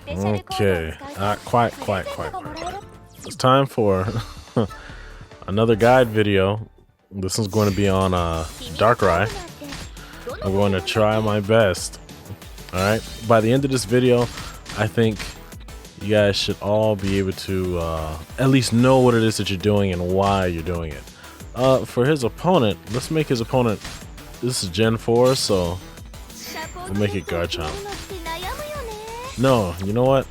Okay, quiet. It's time for another guide video. This is going to be on Darkrai. I'm going to try my best. Alright, by the end of this video, I think you guys should all be able to at least know what it is that you're doing and why you're doing it. For his opponent, let's make his opponent, this is Gen 4, so we'll make it Garchomp. No, you know what?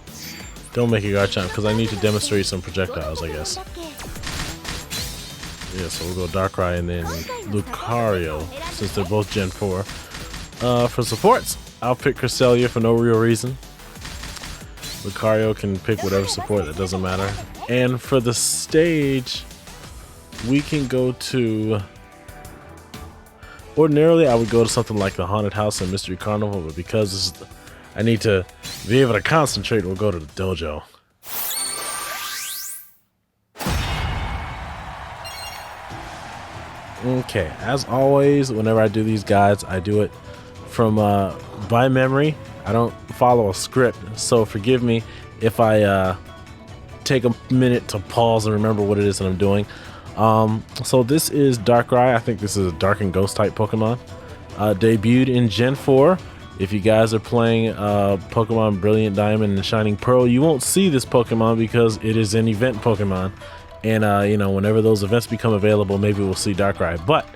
Don't make it Garchomp because I need to demonstrate some projectiles, I guess. Yeah, so we'll go Darkrai and then Lucario, since they're both Gen 4. For supports, I'll pick Cresselia for no real reason. Lucario can pick whatever support, it doesn't matter. And for the stage, we can go to... Ordinarily, I would go to something like the Haunted House and Mystery Carnival, but because this is I need to be able to concentrate, we'll go to the dojo. Okay, as always, whenever I do these guides, I do it from by memory. I don't follow a script, so forgive me if I take a minute to pause and remember what it is that I'm doing. So this is Darkrai. I think this is a Dark and Ghost type Pokemon. Debuted in Gen 4. If you guys are playing Pokemon Brilliant Diamond and Shining Pearl, you won't see this Pokemon because it is an event Pokemon. And, you know, whenever those events become available, maybe we'll see Darkrai. But,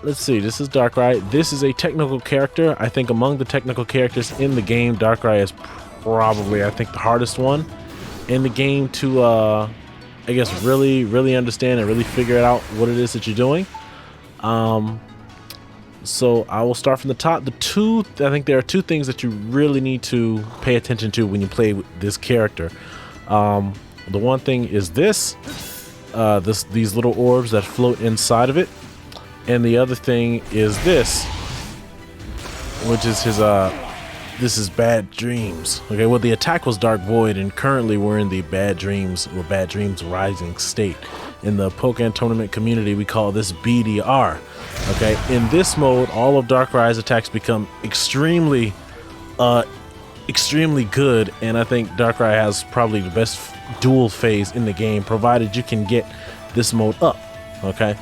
let's see, this is Darkrai. This is a technical character. I think among the technical characters in the game, Darkrai is probably, I think, the hardest one in the game to, I guess, really understand and really figure out what it is that you're doing. So I will start from the top. I think there are two things that you really need to pay attention to when you play with this character. The one thing is these little orbs that float inside of it, and the other thing is this, which is his this is Bad Dreams. Okay, well, the attack was Dark Void, and currently we're in the Bad Dreams or Bad Dreams Rising state. In the Pokkén Tournament community, we call this BDR. Okay, in this mode, all of Darkrai's attacks become extremely good, and I think Darkrai has probably the best duel phase in the game, provided you can get this mode up. Okay,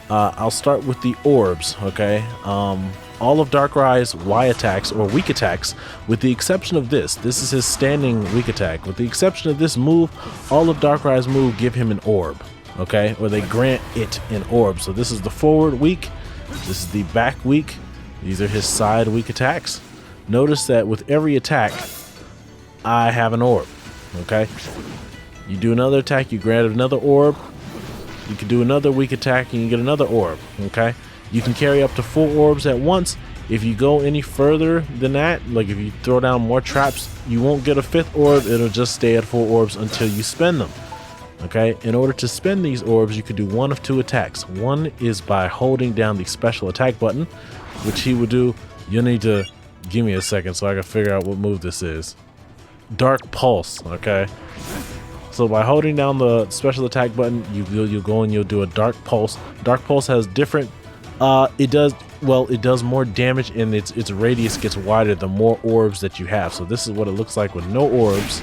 I'll start with the orbs. Okay, all of Darkrai's Y attacks or weak attacks, with the exception of this is his standing weak attack. With the exception of this move, all of Darkrai's move give him an orb. Okay, or they grant it an orb. So this is the forward weak, this is the back weak, these are his side weak attacks. Notice that with every attack, I have an orb. Okay, you do another attack, you grant another orb. You can do another weak attack and you get another orb. Okay, you can carry up to 4 orbs at once. If you go any further than that, like if you throw down more traps, you won't get a 5th orb, it'll just stay at 4 orbs until you spend them. Okay, in order to spend these orbs, you can do one of 2 attacks. One is by holding down the special attack button, which he will do. You'll need to give me a second so I can figure out what move this is. Dark Pulse. Okay, so by holding down the special attack button, you'll go and you'll do a Dark Pulse. Dark Pulse has different. It does more damage, and its radius gets wider the more orbs that you have. So this is what it looks like with no orbs.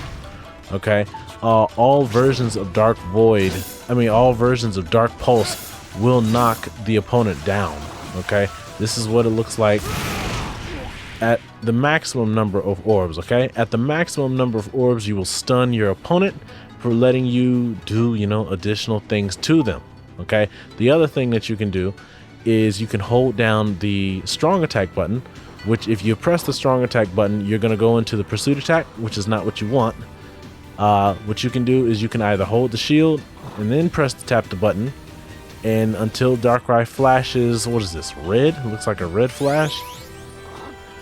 Okay, all versions of Dark Void, all versions of Dark Pulse will knock the opponent down. Okay, this is what it looks like at the maximum number of orbs. Okay, at the maximum number of orbs, you will stun your opponent for letting you do, additional things to them. Okay, the other thing that you can do is you can hold down the strong attack button, which if you press the strong attack button, you're going to go into the pursuit attack, which is not what you want. What you can do is you can either hold the shield and then tap the button, and until Darkrai flashes, what is this, red? It looks like a red flash.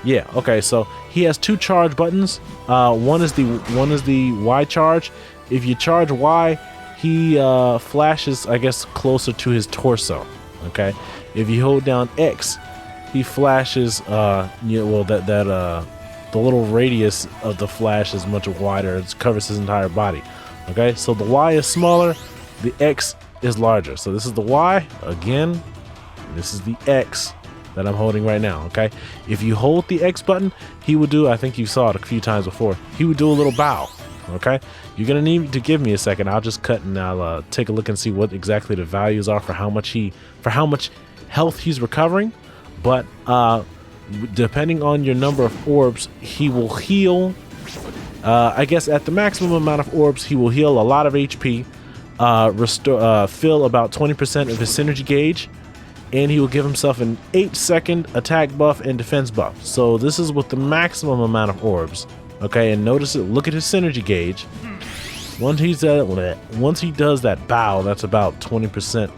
Yeah, okay, so he has 2 charge buttons. One is the Y charge. If you charge Y, he flashes, I guess, closer to his torso. Okay, if you hold down X, he flashes. The little radius of the flash is much wider. It covers his entire body. Okay, so the Y is smaller, the X is larger. So this is the Y again. This is the X. that I'm holding right now, okay? If you hold the X button, he would do, I think you saw it a few times before, he would do a little bow, okay? You're gonna need to give me a second. I'll just cut and I'll take a look and see what exactly the values are for how much health he's recovering. But depending on your number of orbs, he will heal. I guess at the maximum amount of orbs, he will heal a lot of HP, fill about 20% of his synergy gauge, and he will give himself an 8-second attack buff and defense buff. So this is with the maximum amount of orbs. Okay, and notice it. Look at his synergy gauge. Once he does that bow, that's about 20%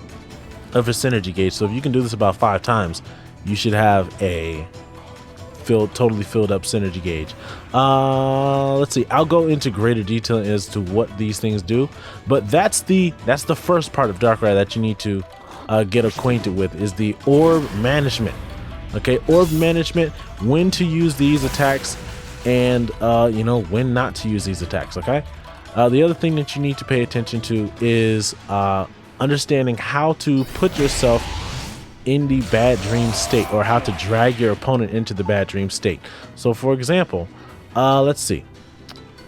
of his synergy gauge. So if you can do this about 5 times, you should have a totally filled up synergy gauge. Let's see. I'll go into greater detail as to what these things do, but that's the first part of Darkrai that you need to get acquainted with, is the orb management. Okay, orb management, when to use these attacks, and you know, when not to use these attacks. Okay. The other thing that you need to pay attention to is understanding how to put yourself in the bad dream state, or how to drag your opponent into the bad dream state. So for example, let's see.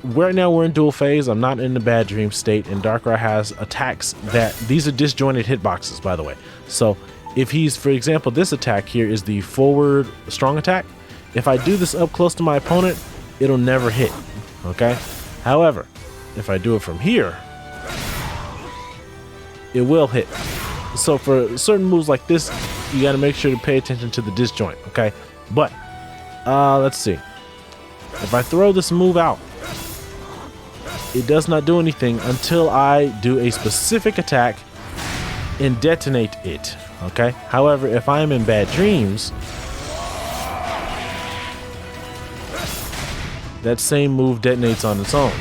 Right now we're in duel phase. I'm not in the bad dream state, and Darkrai has attacks that, these are disjointed hitboxes, by the way. So if he's, for example, this attack here is the forward strong attack. If I do this up close to my opponent, it'll never hit. Okay. However, if I do it from here, it will hit. So for certain moves like this, you got to make sure to pay attention to the disjoint. Okay. But let's see. If I throw this move out, it does not do anything until I do a specific attack and detonate it. Okay. However, if I am in bad dreams, that same move detonates on its own.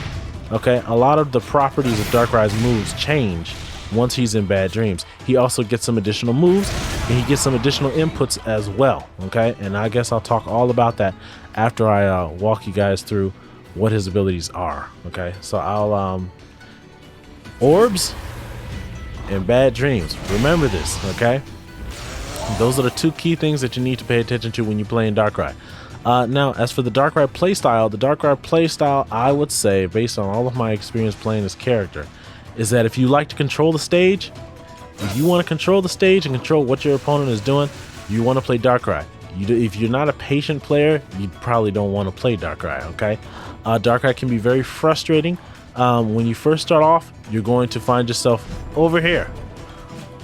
Okay. A lot of the properties of Darkrai's moves change once he's in bad dreams. He also gets some additional moves, and he gets some additional inputs as well. Okay. And I guess I'll talk all about that after I walk you guys through what his abilities are. Okay. So I'll orbs and bad dreams. Remember this. Okay. Those are the 2 key things that you need to pay attention to when you play in Darkrai. Now, as for the Darkrai playstyle, I would say, based on all of my experience playing this character, is that if you like to control the stage, if you want to control the stage and control what your opponent is doing, you want to play Darkrai. If you're not a patient player, you probably don't want to play Darkrai. Okay. Darkrai can be very frustrating. When you first start off, you're going to find yourself over here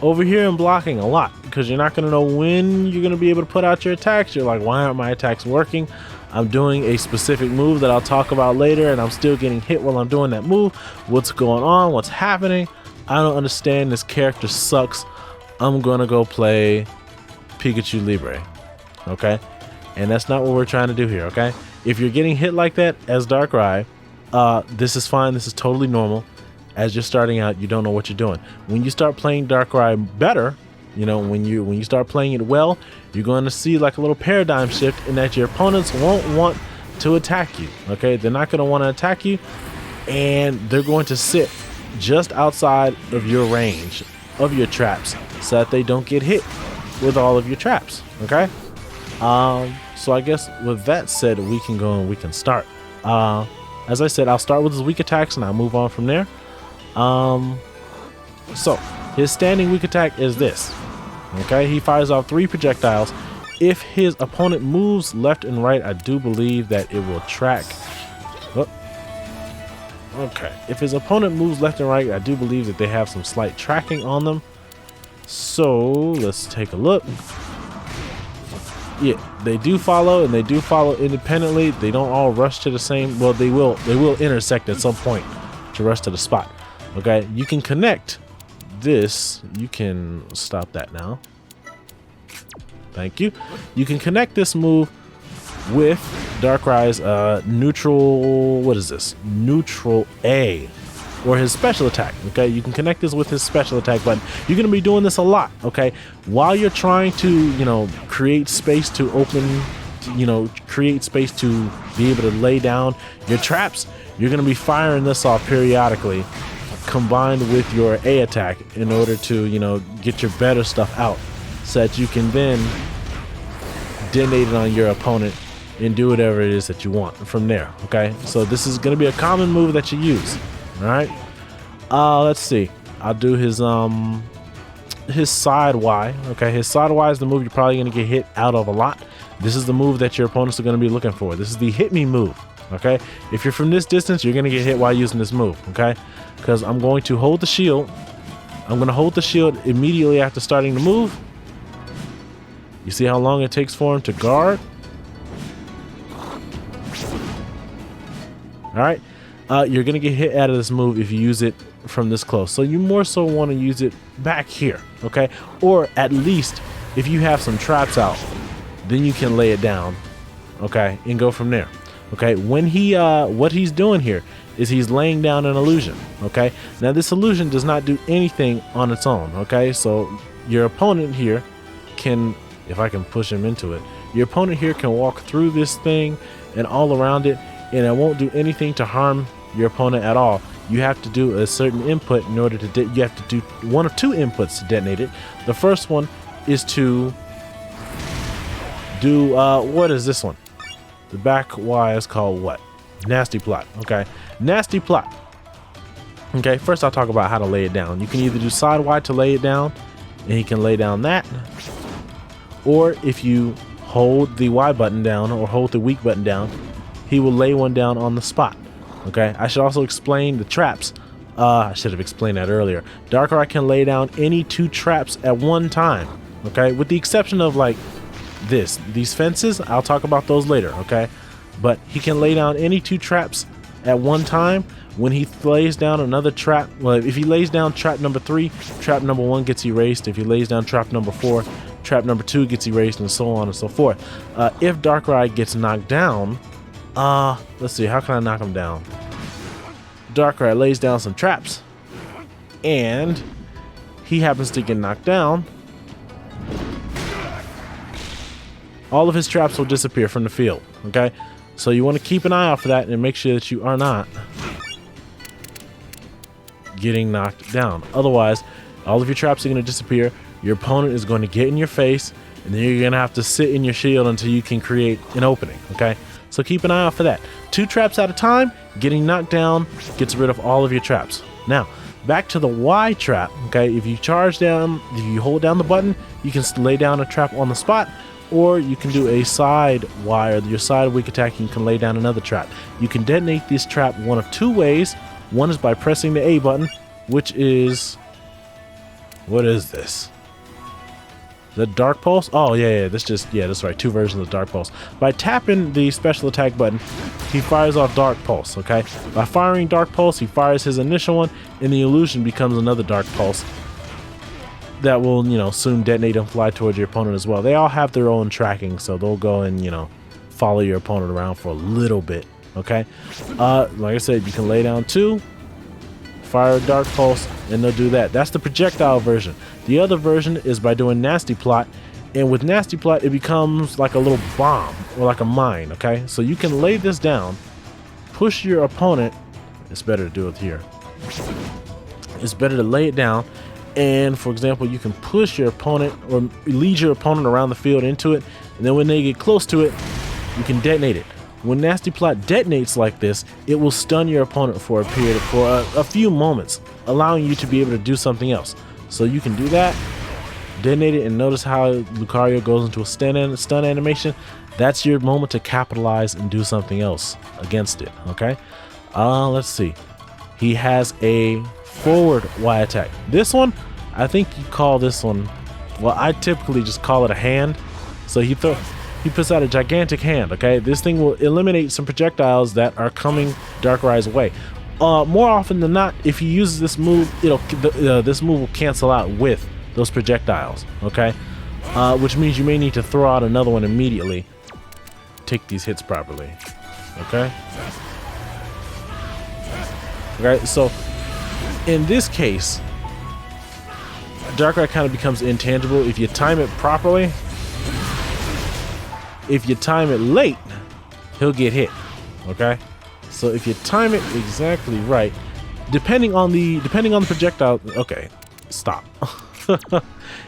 and blocking a lot, because you're not going to know when you're going to be able to put out your attacks. You're like, why aren't my attacks working? I'm doing a specific move that I'll talk about later, and I'm still getting hit while I'm doing that move. What's going on? What's happening? I don't understand. This character sucks. I'm going to go play Pikachu Libre. Okay. And that's not what we're trying to do here. Okay. If you're getting hit like that as Darkrai, this is fine. This is totally normal. As you're starting out, you don't know what you're doing. When you start playing Darkrai better, you know, when you start playing it well, you're going to see like a little paradigm shift, in that your opponents won't want to attack you. Okay. They're not going to want to attack you, and they're going to sit just outside of your range of your traps, so that they don't get hit with all of your traps. Okay. So I guess with that said, we can go and we can start. As I said, I'll start with his weak attacks and I'll move on from there. So his standing weak attack is this. Okay, he fires off 3 projectiles. If his opponent moves left and right, I do believe that it will track. Oh. Okay, if his opponent moves left and right, I do believe that they have some slight tracking on them. So let's take a look. Yeah, they do follow, and they do follow independently. They don't all rush to the same. Well, they will intersect at some point to rush to the spot. Okay, you can connect this. You can stop that now. Thank you. You can connect this move with Darkrai's neutral. What is this? Neutral A, or his special attack. Okay, you can connect this with his special attack button. You're going to be doing this a lot. Okay, while you're trying to, you know, create space to open, you know, create space to be able to lay down your traps, you're going to be firing this off periodically, combined with your A attack, in order to, you know, get your better stuff out, so that you can then detonate it on your opponent and do whatever it is that you want from there. Okay, so this is going to be a common move that you use. All right, let's see. I'll do his side Y. Okay, his side Y is the move you're probably going to get hit out of a lot. This is the move that your opponents are going to be looking for. This is the hit me move. Okay, if you're from this distance, you're going to get hit while using this move. Okay, because I'm going to hold the shield. I'm going to hold the shield immediately after starting the move. You see how long it takes for him to guard? All right, you're going to get hit out of this move if you use it from this close. So you more so want to use it back here, okay? Or at least if you have some traps out, then you can lay it down, okay, and go from there. Okay, when he what he's doing here is he's laying down an illusion. Okay, now this illusion does not do anything on its own. Okay, so your opponent here can, if I can push him into it, your opponent here can walk through this thing and all around it, and it won't do anything to harm your opponent at all. You have to do a certain input in order to you have to do one of two inputs to detonate it. The first one is to do what is this one? The back Y is called what? Nasty plot. Okay, nasty plot. Okay, first I'll talk about how to lay it down. You can either do side Y to lay it down, and he can lay down that, or if you hold the Y button down or hold the weak button down, he will lay one down on the spot. Okay, I should also explain the traps. I should have explained that earlier. Darkrai can lay down any two traps at one time. Okay, with the exception of like these fences. I'll talk about those later. Okay, but he can lay down any two traps at one time. When he lays down another trap, well, if he lays down trap number 3, trap number 1 gets erased. If he lays down trap number 4, trap number 2 gets erased, and so on and so forth. If Darkrai gets knocked down, let's see, how can I knock him down? Darkrai lays down some traps, and he happens to get knocked down. All of his traps will disappear from the field. Okay, so you want to keep an eye out for that and make sure that you are not getting knocked down. Otherwise, all of your traps are going to disappear. Your opponent is going to get in your face, and then you're going to have to sit in your shield until you can create an opening. Okay, so keep an eye out for that. 2 traps at a time. Getting knocked down gets rid of all of your traps. Now back to the Y trap. Okay, if you charge down, if you hold down the button, you can lay down a trap on the spot, or you can do a side Y, or your side weak attack. You can lay down another trap. You can detonate this trap one of 2 ways. One is by pressing the A button, which is, what is this? The Dark Pulse? Oh yeah, that's right, 2 versions of Dark Pulse. By tapping the special attack button, he fires off Dark Pulse. Okay, by firing Dark Pulse, he fires his initial one, and the illusion becomes another Dark Pulse that will, soon detonate and fly towards your opponent as well. They all have their own tracking, so they'll go and follow your opponent around for a little bit. Okay, like I said, you can lay down 2, fire a Dark Pulse, and they'll do that. That's the projectile version. The other version is by doing Nasty Plot, and with Nasty Plot, it becomes like a little bomb or like a mine. Okay, so you can lay this down, push your opponent. It's better to do it here. It's better to lay it down, and for example, you can push your opponent or lead your opponent around the field into it, and then when they get close to it, you can detonate it. When Nasty Plot detonates like this, it will stun your opponent for a period for a few moments, allowing you to be able to do something else. So you can do that, detonate it, and notice how Lucario goes into a stun animation. That's your moment to capitalize and do something else against it. Okay, let's see. He has a forward Y attack. This one, I think you call this one, well, I typically just call it a hand. So he puts out a gigantic hand. Okay, this thing will eliminate some projectiles that are coming Darkrai's way. More often than not, if he uses this move, this move will cancel out with those projectiles. Okay, which means you may need to throw out another one immediately. Take these hits properly. Okay. Okay, so in this case, Darkrai kind of becomes intangible if you time it properly. If you time it late, he'll get hit. Okay, so if you time it exactly right, depending on the projectile. Okay, stop.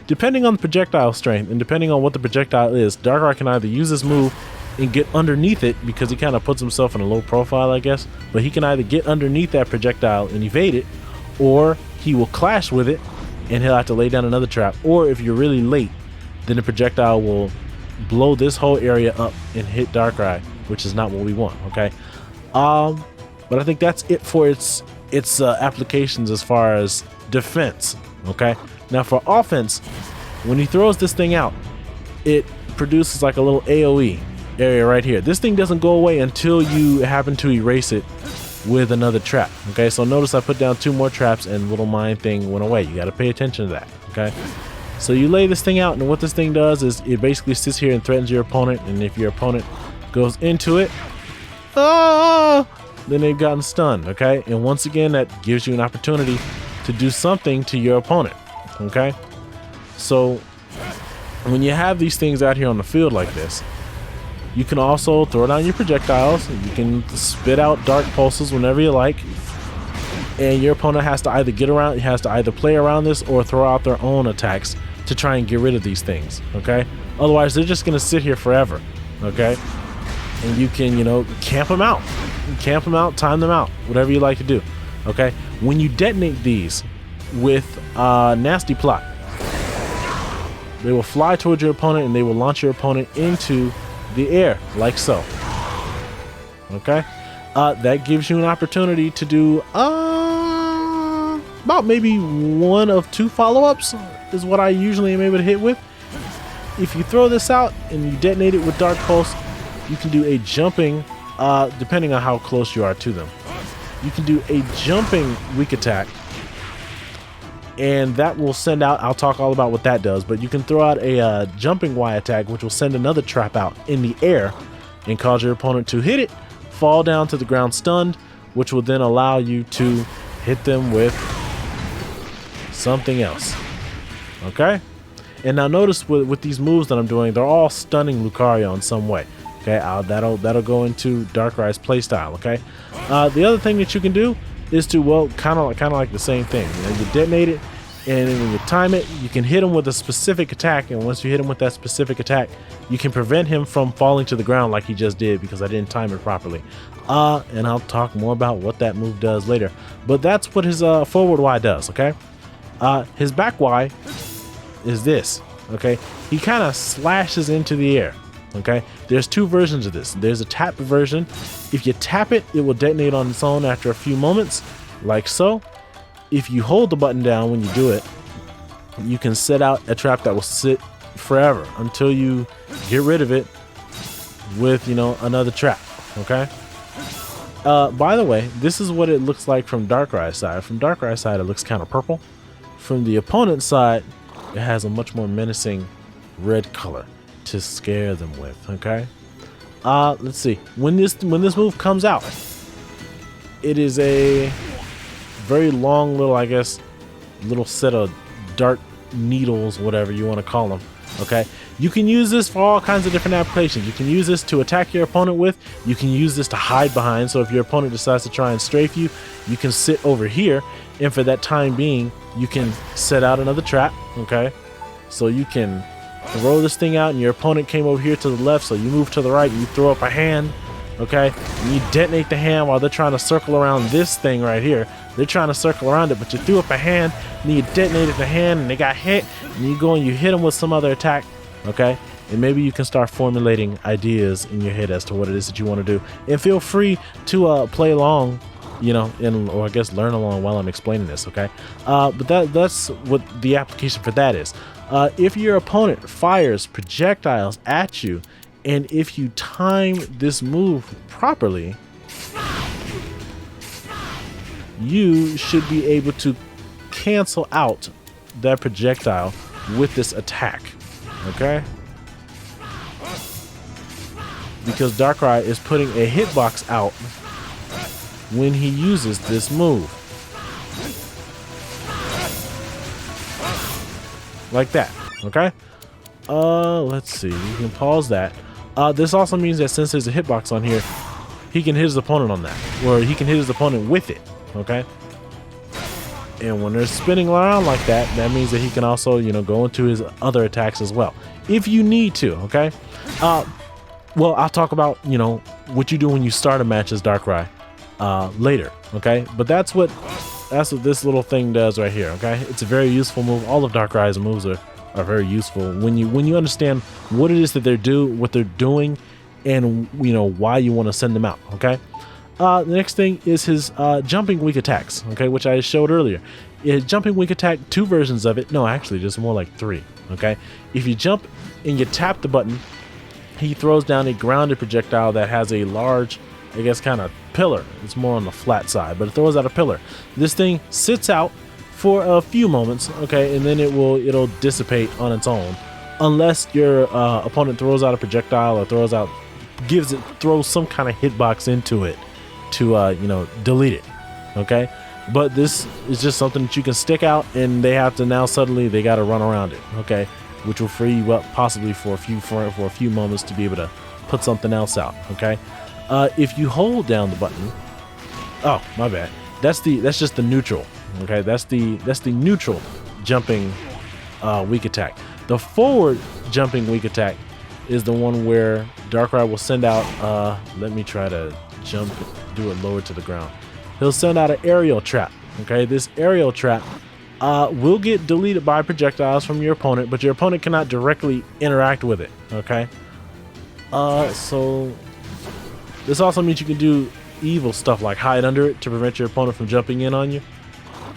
Depending on the projectile strength and depending on what the projectile is, Darkrai can either use this move and get underneath it because he kind of puts himself in a low profile, I guess. But he can either get underneath that projectile and evade it, or he will clash with it and he'll have to lay down another trap. Or if you're really late, then the projectile will blow this whole area up and hit Darkrai, which is not what we want, okay? But I think that's it for its applications as far as defense, okay? Now for offense, when he throws this thing out, it produces like a little AoE area right here. This thing doesn't go away until you happen to erase it with another trap, okay? So notice I put down 2 more traps and little mine thing went away. You got to pay attention to that, okay? So you lay this thing out, and what this thing does is it basically sits here and threatens your opponent, and if your opponent goes into it, then they've gotten stunned, okay? And once again, that gives you an opportunity to do something to your opponent, okay? So when you have these things out here on the field like this, you can also throw down your projectiles. You can spit out dark pulses whenever you like, and your opponent has to either play around this or throw out their own attacks to try and get rid of these things, okay? Otherwise, they're just gonna sit here forever, okay? And you can, you know, camp them out, time them out, whatever you like to do, okay? When you detonate these with Nasty Plot, they will fly towards your opponent and they will launch your opponent into the air like so, okay? That gives you an opportunity to do about maybe 1 of 2 follow-ups is what I usually am able to hit with. If you throw this out and you detonate it with Dark Pulse, you can do a jumping, depending on how close you are to them. You can do a jumping weak attack, and that will send out, I'll talk all about what that does, but you can throw out a jumping Y attack, which will send another trap out in the air and cause your opponent to hit it, fall down to the ground stunned, which will then allow you to hit them with something else, okay? And now notice with these moves that I'm doing, they're all stunning Lucario in some way, okay? That'll go into Darkrai's playstyle, okay? The other thing that you can do is to, well, kind of like the same thing. You know, you detonate it, and then when you time it, you can hit him with a specific attack, and once you hit him with that specific attack, you can prevent him from falling to the ground like he just did because I didn't time it properly. And I'll talk more about what that move does later. But that's what his forward Y does, okay? His back Y is this, okay? He kind of slashes into the air, okay? There's 2 versions of this. There's a tap version. If you tap it, it will detonate on its own after a few moments, like so. If you hold the button down when you do it, you can set out a trap that will sit forever until you get rid of it with, you know, another trap, okay? By the way, this is what it looks like from Darkrai's side. From Darkrai's side, it looks kind of purple. From the opponent's side, it has a much more menacing red color to scare them with, okay? Let's see. When this move comes out, it is a very long little, I guess, little set of dark needles, whatever you want to call them, okay? You can use this for all kinds of different applications. You can use this to attack your opponent with. You can use this to hide behind. So if your opponent decides to try and strafe you, you can sit over here, and for that time being, you can set out another trap, okay? So you can throw this thing out, and your opponent came over here to the left, so you move to the right, and you throw up a hand, okay? And you detonate the hand while they're trying to circle around this thing right here. They're trying to circle around it, but you threw up a hand, and you detonated the hand, and they got hit, and you go and you hit them with some other attack, okay? And maybe you can start formulating ideas in your head as to what it is that you want to do. And feel free to play along, you know, or I guess learn along while I'm explaining this, okay? But that's what the application for that is. If your opponent fires projectiles at you, and if you time this move properly, you should be able to cancel out that projectile with this attack, okay? Because Darkrai is putting a hitbox out when he uses this move. Like that, okay? Let's see, you can pause that. This also means that since there's a hitbox on here, he can hit his opponent on that, or he can hit his opponent with it, okay? And when they're spinning around like that, that means that he can also, you know, go into his other attacks as well, if you need to, okay? Well, I'll talk about, you know, what you do when you start a match as Darkrai later, okay? But that's what this little thing does right here, okay? It's a very useful move. All of Darkrai's moves are very useful when you understand what it is that what they're doing, and you know why you want to send them out, okay? The next thing is his jumping weak attacks, okay, which I showed earlier. His jumping weak attack, 2 versions of it. No, actually, just more like 3, okay? If you jump and you tap the button, he throws down a grounded projectile that has a large, I guess, kind of pillar. It's more on the flat side, but it throws out a pillar. This thing sits out for a few moments, okay, and then it'll dissipate on its own, unless your opponent throws out a projectile or throws some kind of hitbox into it to you know, delete it, okay? But this is just something that you can stick out, and they have to now suddenly they got to run around it, okay, which will free you up possibly for a few moments to be able to put something else out, okay? If you hold down the button, oh my bad, that's just the neutral, okay? That's the neutral jumping weak attack. The forward jumping weak attack is the one where Darkrai will send out let me try to jump, do it lower to the ground. He'll send out an aerial trap, okay? This aerial trap will get deleted by projectiles from your opponent, but your opponent cannot directly interact with it, okay? So this also means you can do evil stuff like hide under it to prevent your opponent from jumping in on you,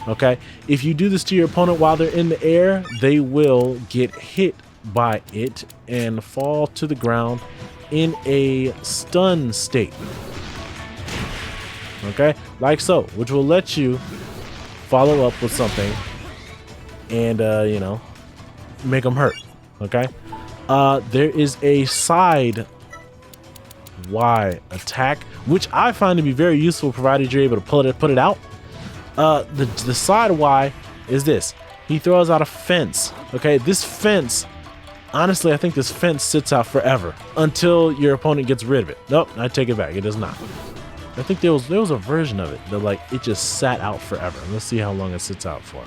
okay? If you do this to your opponent while they're in the air, they will get hit by it and fall to the ground in a stun state, okay, like so, which will let you follow up with something and you know, make them hurt, okay? There is a side Y attack, which I find to be very useful provided you're able to put it out. The side Y is this. He throws out a fence, okay? This fence, honestly, I think this fence sits out forever until your opponent gets rid of it. Nope, I take it back. It does not. I think there was a version of it that, like, it just sat out forever. Let's see how long it sits out for.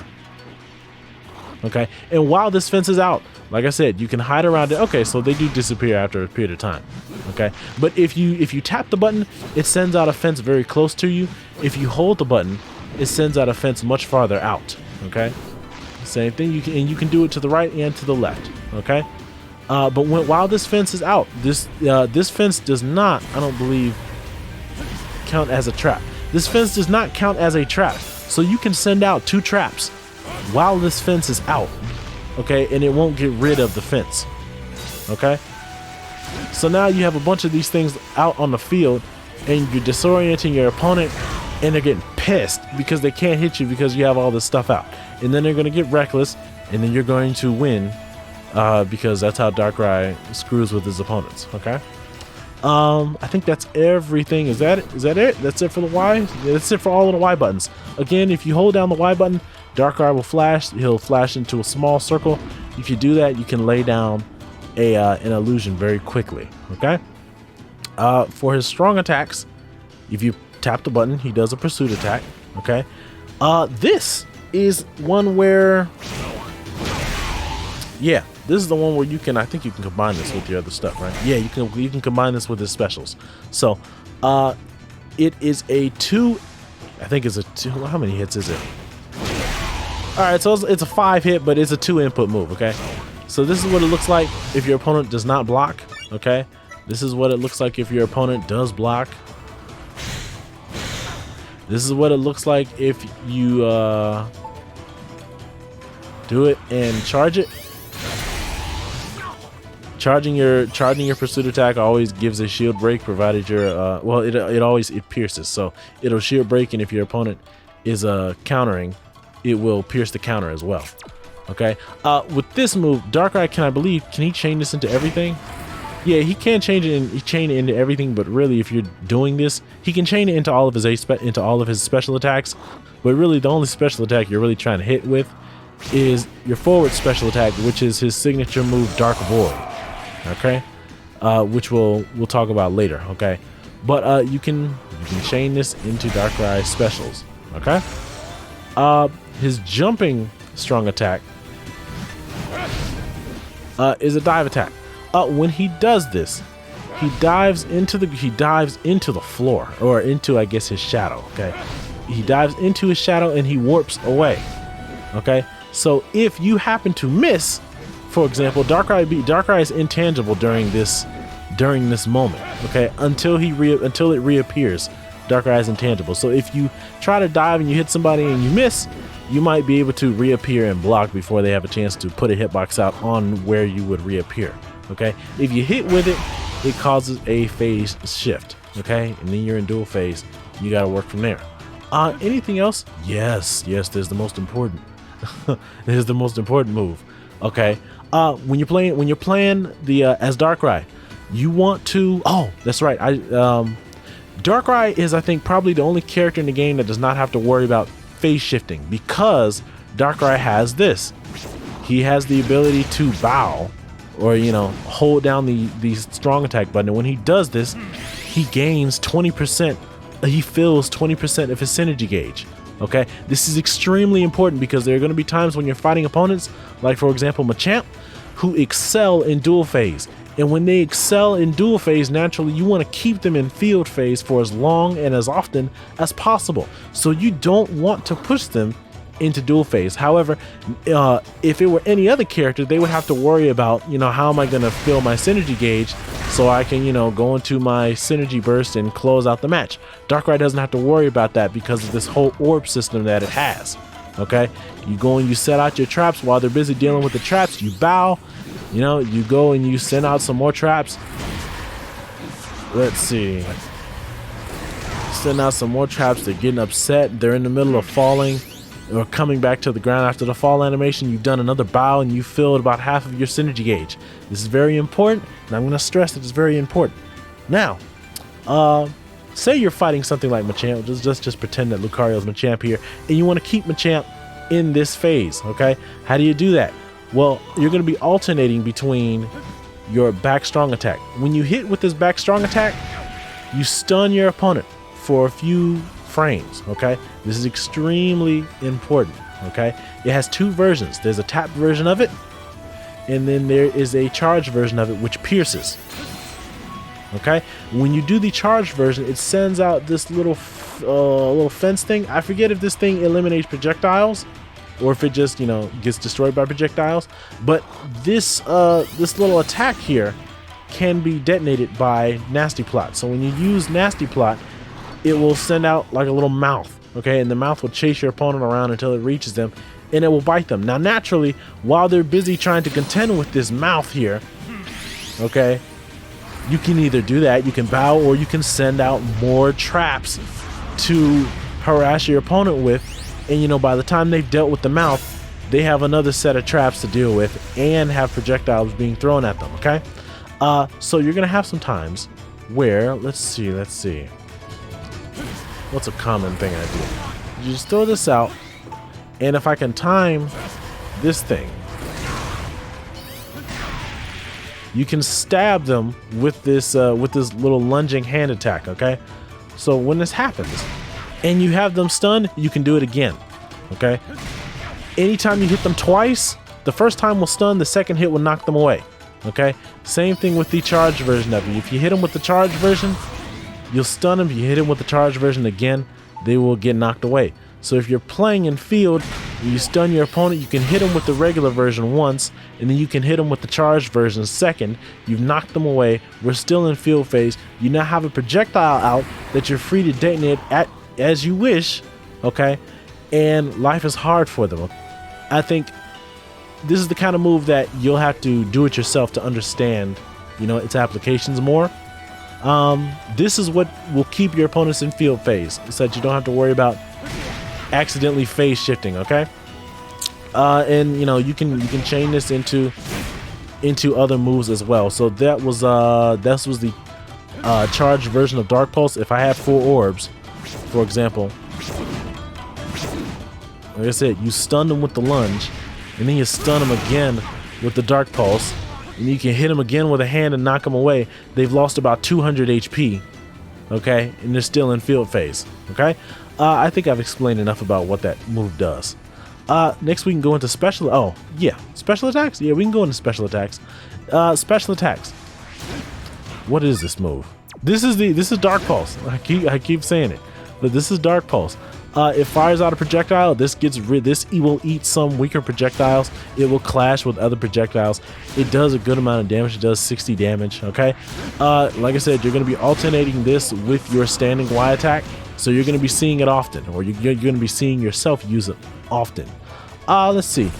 Okay, and while this fence is out, like I said, you can hide around it. Okay, so they do disappear after a period of time. Okay, but if you tap the button, it sends out a fence very close to you. If you hold the button, it sends out a fence much farther out. Okay, same thing. You can do it to the right and to the left. Okay, but while this fence is out, this fence does not, I don't believe, count as a trap. This fence does not count as a trap, so you can send out 2 traps while this fence is out, okay, and it won't get rid of the fence, okay? So now you have a bunch of these things out on the field, and you're disorienting your opponent, and they're getting pissed because they can't hit you because you have all this stuff out, and then they're going to get reckless, and then you're going to win because that's how Darkrai screws with his opponents, okay? I think that's everything. Is that it? That's it for the Y? That's it for all of the Y buttons. Again, if you hold down the Y button, Darkrai will flash. He'll flash into a small circle. If you do that, you can lay down an illusion very quickly, okay? For his strong attacks, if you tap the button, he does a pursuit attack, okay? This is one where, yeah, this is the one where you can, I think you can combine this with your other stuff, right? Yeah, you can combine this with his specials. So, it is a 2, I think it's a 2, how many hits is it? Alright, so it's a 5 hit, but it's a 2 input move, okay? So this is what it looks like if your opponent does not block, okay? This is what it looks like if your opponent does block. This is what it looks like if you do it and charge it. Charging your pursuit attack always gives a shield break, provided you're well, it pierces, so it'll shield break, and if your opponent is countering, it will pierce the counter as well. Okay, with this move, Darkrai can he chain this into everything? Yeah, he can chain it into everything, but really, if you're doing this, he can chain it into all of his special attacks. But really, the only special attack you're really trying to hit with is your forward special attack, which is his signature move, Dark Void. Okay, which we'll talk about later. Okay, but you can chain this into Darkrai's specials. Okay, his jumping strong attack is a dive attack. When he does this, he dives into the floor, or into, I guess, his shadow. Okay, he dives into his shadow and he warps away. Okay, so if you happen to miss, for example, Darkrai is intangible during this moment. Okay, until it reappears, Darkrai is intangible. So if you try to dive and you hit somebody and you miss, you might be able to reappear and block before they have a chance to put a hitbox out on where you would reappear. Okay, if you hit with it, it causes a phase shift. Okay, and then you're in dual phase. You got to work from there. Anything else? Yes, there's the most important. There's the most important move. Okay, when you're playing the as Darkrai, you want to. Oh, that's right. Darkrai is, I think, probably the only character in the game that does not have to worry about phase shifting, because Darkrai has this. He has the ability to bow, or hold down the strong attack button, and when he does this, he gains 20%. He fills 20% of his synergy gauge. Okay, this is extremely important because there are going to be times when you're fighting opponents, like for example Machamp, who excel in dual phase. And when they excel in dual phase, naturally you want to keep them in field phase for as long and as often as possible. So you don't want to push them into dual phase. However, if it were any other character, they would have to worry about, how am I going to fill my synergy gauge so I can, go into my synergy burst and close out the match. Darkrai doesn't have to worry about that because of this whole orb system that it has. Okay, you go and you set out your traps while they're busy dealing with the traps. You bow. You go and you send out some more traps. Let's see. Send out some more traps. They're getting upset. They're in the middle of falling or coming back to the ground after the fall animation. You've done another bow and you filled about half of your synergy gauge. This is very important, and I'm going to stress that it's very important. Now, say you're fighting something like Machamp. Just pretend that Lucario's Machamp here, and you want to keep Machamp in this phase. Okay, how do you do that? Well, you're going to be alternating between your back strong attack. When you hit with this back strong attack, you stun your opponent for a few frames. Okay, this is extremely important. Okay, it has two versions. There's a tapped version of it, and then there is a charged version of it which pierces. Okay, when you do the charged version, it sends out this little fence thing. I forget if this thing eliminates projectiles or if it just gets destroyed by projectiles, but this little attack here can be detonated by Nasty Plot. So when you use Nasty Plot, it will send out like a little mouth, okay, and the mouth will chase your opponent around until it reaches them, and it will bite them. Now naturally, while they're busy trying to contend with this mouth here, okay, you can either do that, you can bow, or you can send out more traps to harass your opponent with. And by the time they've dealt with the mouth, they have another set of traps to deal with and have projectiles being thrown at them. Okay, so you're gonna have some times where let's see, what's a common thing I do? You just throw this out, and if I can time this thing, you can stab them with this little lunging hand attack. Okay, so when this happens and you have them stunned, you can do it again. Okay, anytime you hit them twice, the first time will stun, the second hit will knock them away. Okay, same thing with the charged version of it. If you hit them with the charged version, you'll stun them. If you hit them with the charged version again, they will get knocked away. So if you're playing in field, you stun your opponent, you can hit them with the regular version once, and then you can hit them with the charged version second. You've knocked them away. We're still in field phase. You now have a projectile out that you're free to detonate at as you wish, okay, and life is hard for them. I think this is the kind of move that you'll have to do it yourself to understand, its applications more. This is what will keep your opponents in field phase, so that you don't have to worry about accidentally phase shifting. Okay, and you can chain this into other moves as well. So that was the charged version of Dark Pulse. If I had 4 orbs, for example, like I said, you stun them with the lunge, and then you stun them again with the Dark Pulse, and you can hit them again with a hand and knock them away. They've lost about 200 HP, okay, and they're still in field phase. Okay, I think I've explained enough about what that move does. Next we can go into special. Oh yeah, special attacks. Yeah, we can go into special attacks. Special attacks. What is this move? This is Dark Pulse. I keep saying it, but this is Dark Pulse. It fires out a projectile. This will eat some weaker projectiles. It will clash with other projectiles. It does a good amount of damage. It does 60 damage. Okay. Like I said, you're going to be alternating this with your standing Y attack, so you're going to be seeing it often, or you're going to be seeing yourself use it often. Let's see.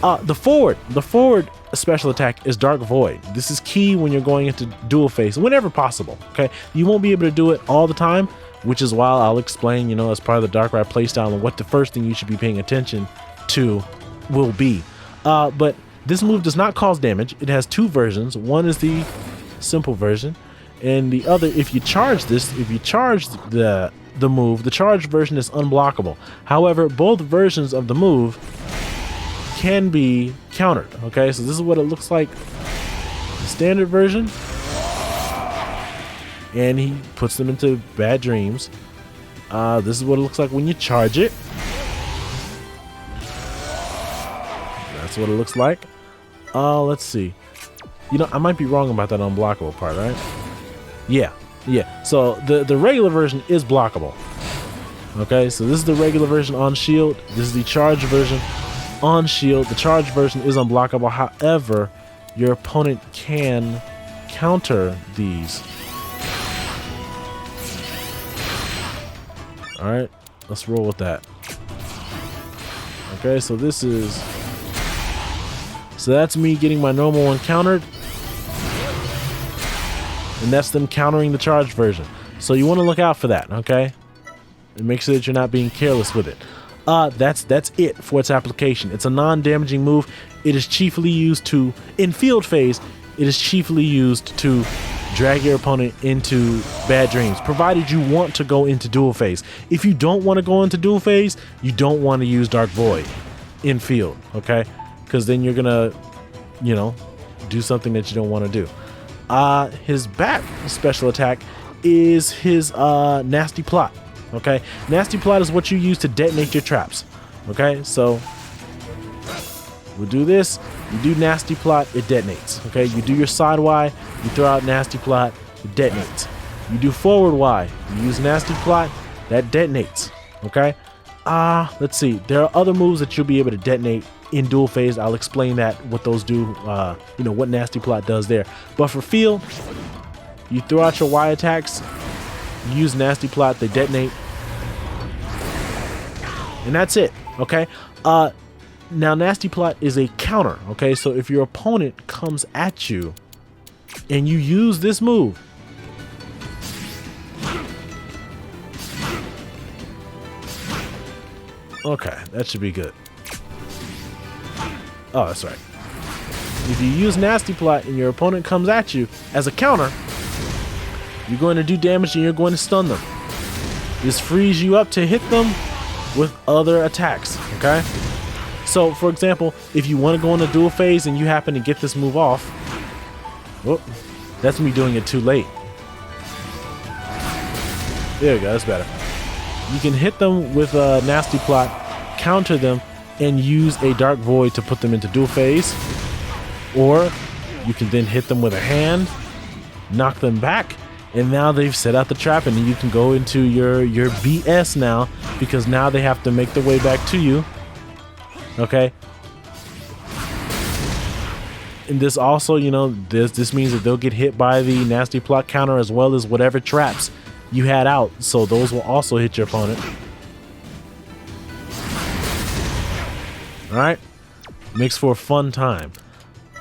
The forward special attack is Dark Void. This is key when you're going into dual phase, whenever possible. Okay. You won't be able to do it all the time, which is why I'll explain, you know, as part of the Darkrai playstyle and what the first thing you should be paying attention to will be. But this move does not cause damage. It has two versions. One is the simple version, and the other, if you charge the move, the charged version is unblockable. However, both versions of the move can be countered. Okay, so this is what it looks like. The standard version. And he puts them into bad dreams. This is what it looks like when you charge it. That's what it looks like. Let's see. You know, I might be wrong about that unblockable part, right? Yeah. So the regular version is blockable. Okay, so this is the regular version on shield. This is the charged version on shield. The charged version is unblockable. However, your opponent can counter these. All right, let's roll with that. Okay, so that's me getting my normal one countered, and that's them countering the charged version. So you want to look out for that, okay? And make sure that you're not being careless with it. That's it for its application. It's a non-damaging move. It is chiefly used to, in field phase, it is chiefly used to drag your opponent into bad dreams, provided you want to go into dual phase. If you don't want to go into dual phase, you don't want to use Dark Void in field, okay? Because then you're gonna, you know, do something that you don't want to do. His back special attack is his Nasty Plot, okay? Nasty Plot is what you use to detonate your traps, okay? So we'll do this. You do Nasty Plot, it detonates. Okay, you do your side Y, you throw out Nasty Plot, it detonates. You do forward Y, you use Nasty Plot, that detonates. Okay, let's see. There are other moves that you'll be able to detonate in dual phase. I'll explain that, what those do. You know what Nasty Plot does there. But for field, you throw out your Y attacks, you use Nasty Plot, they detonate, and that's it. Okay. Now, Nasty Plot is a counter, okay? So if your opponent comes at you and you use this move, okay, that should be good. Oh, that's right. If you use Nasty Plot and your opponent comes at you as a counter, you're going to do damage and you're going to stun them. This frees you up to hit them with other attacks, okay? So, for example, if you want to go into dual phase and you happen to get this move off, whoop, that's me doing it too late. There we go, that's better. You can hit them with a Nasty Plot, counter them, and use a Dark Void to put them into dual phase. Or you can then hit them with a hand, knock them back, and now they've set out the trap, and then you can go into your BS now, because now they have to make their way back to you. Okay, and this also, you know, this means that they'll get hit by the Nasty Plot counter as well as whatever traps you had out, so those will also hit your opponent. All right, makes for a fun time.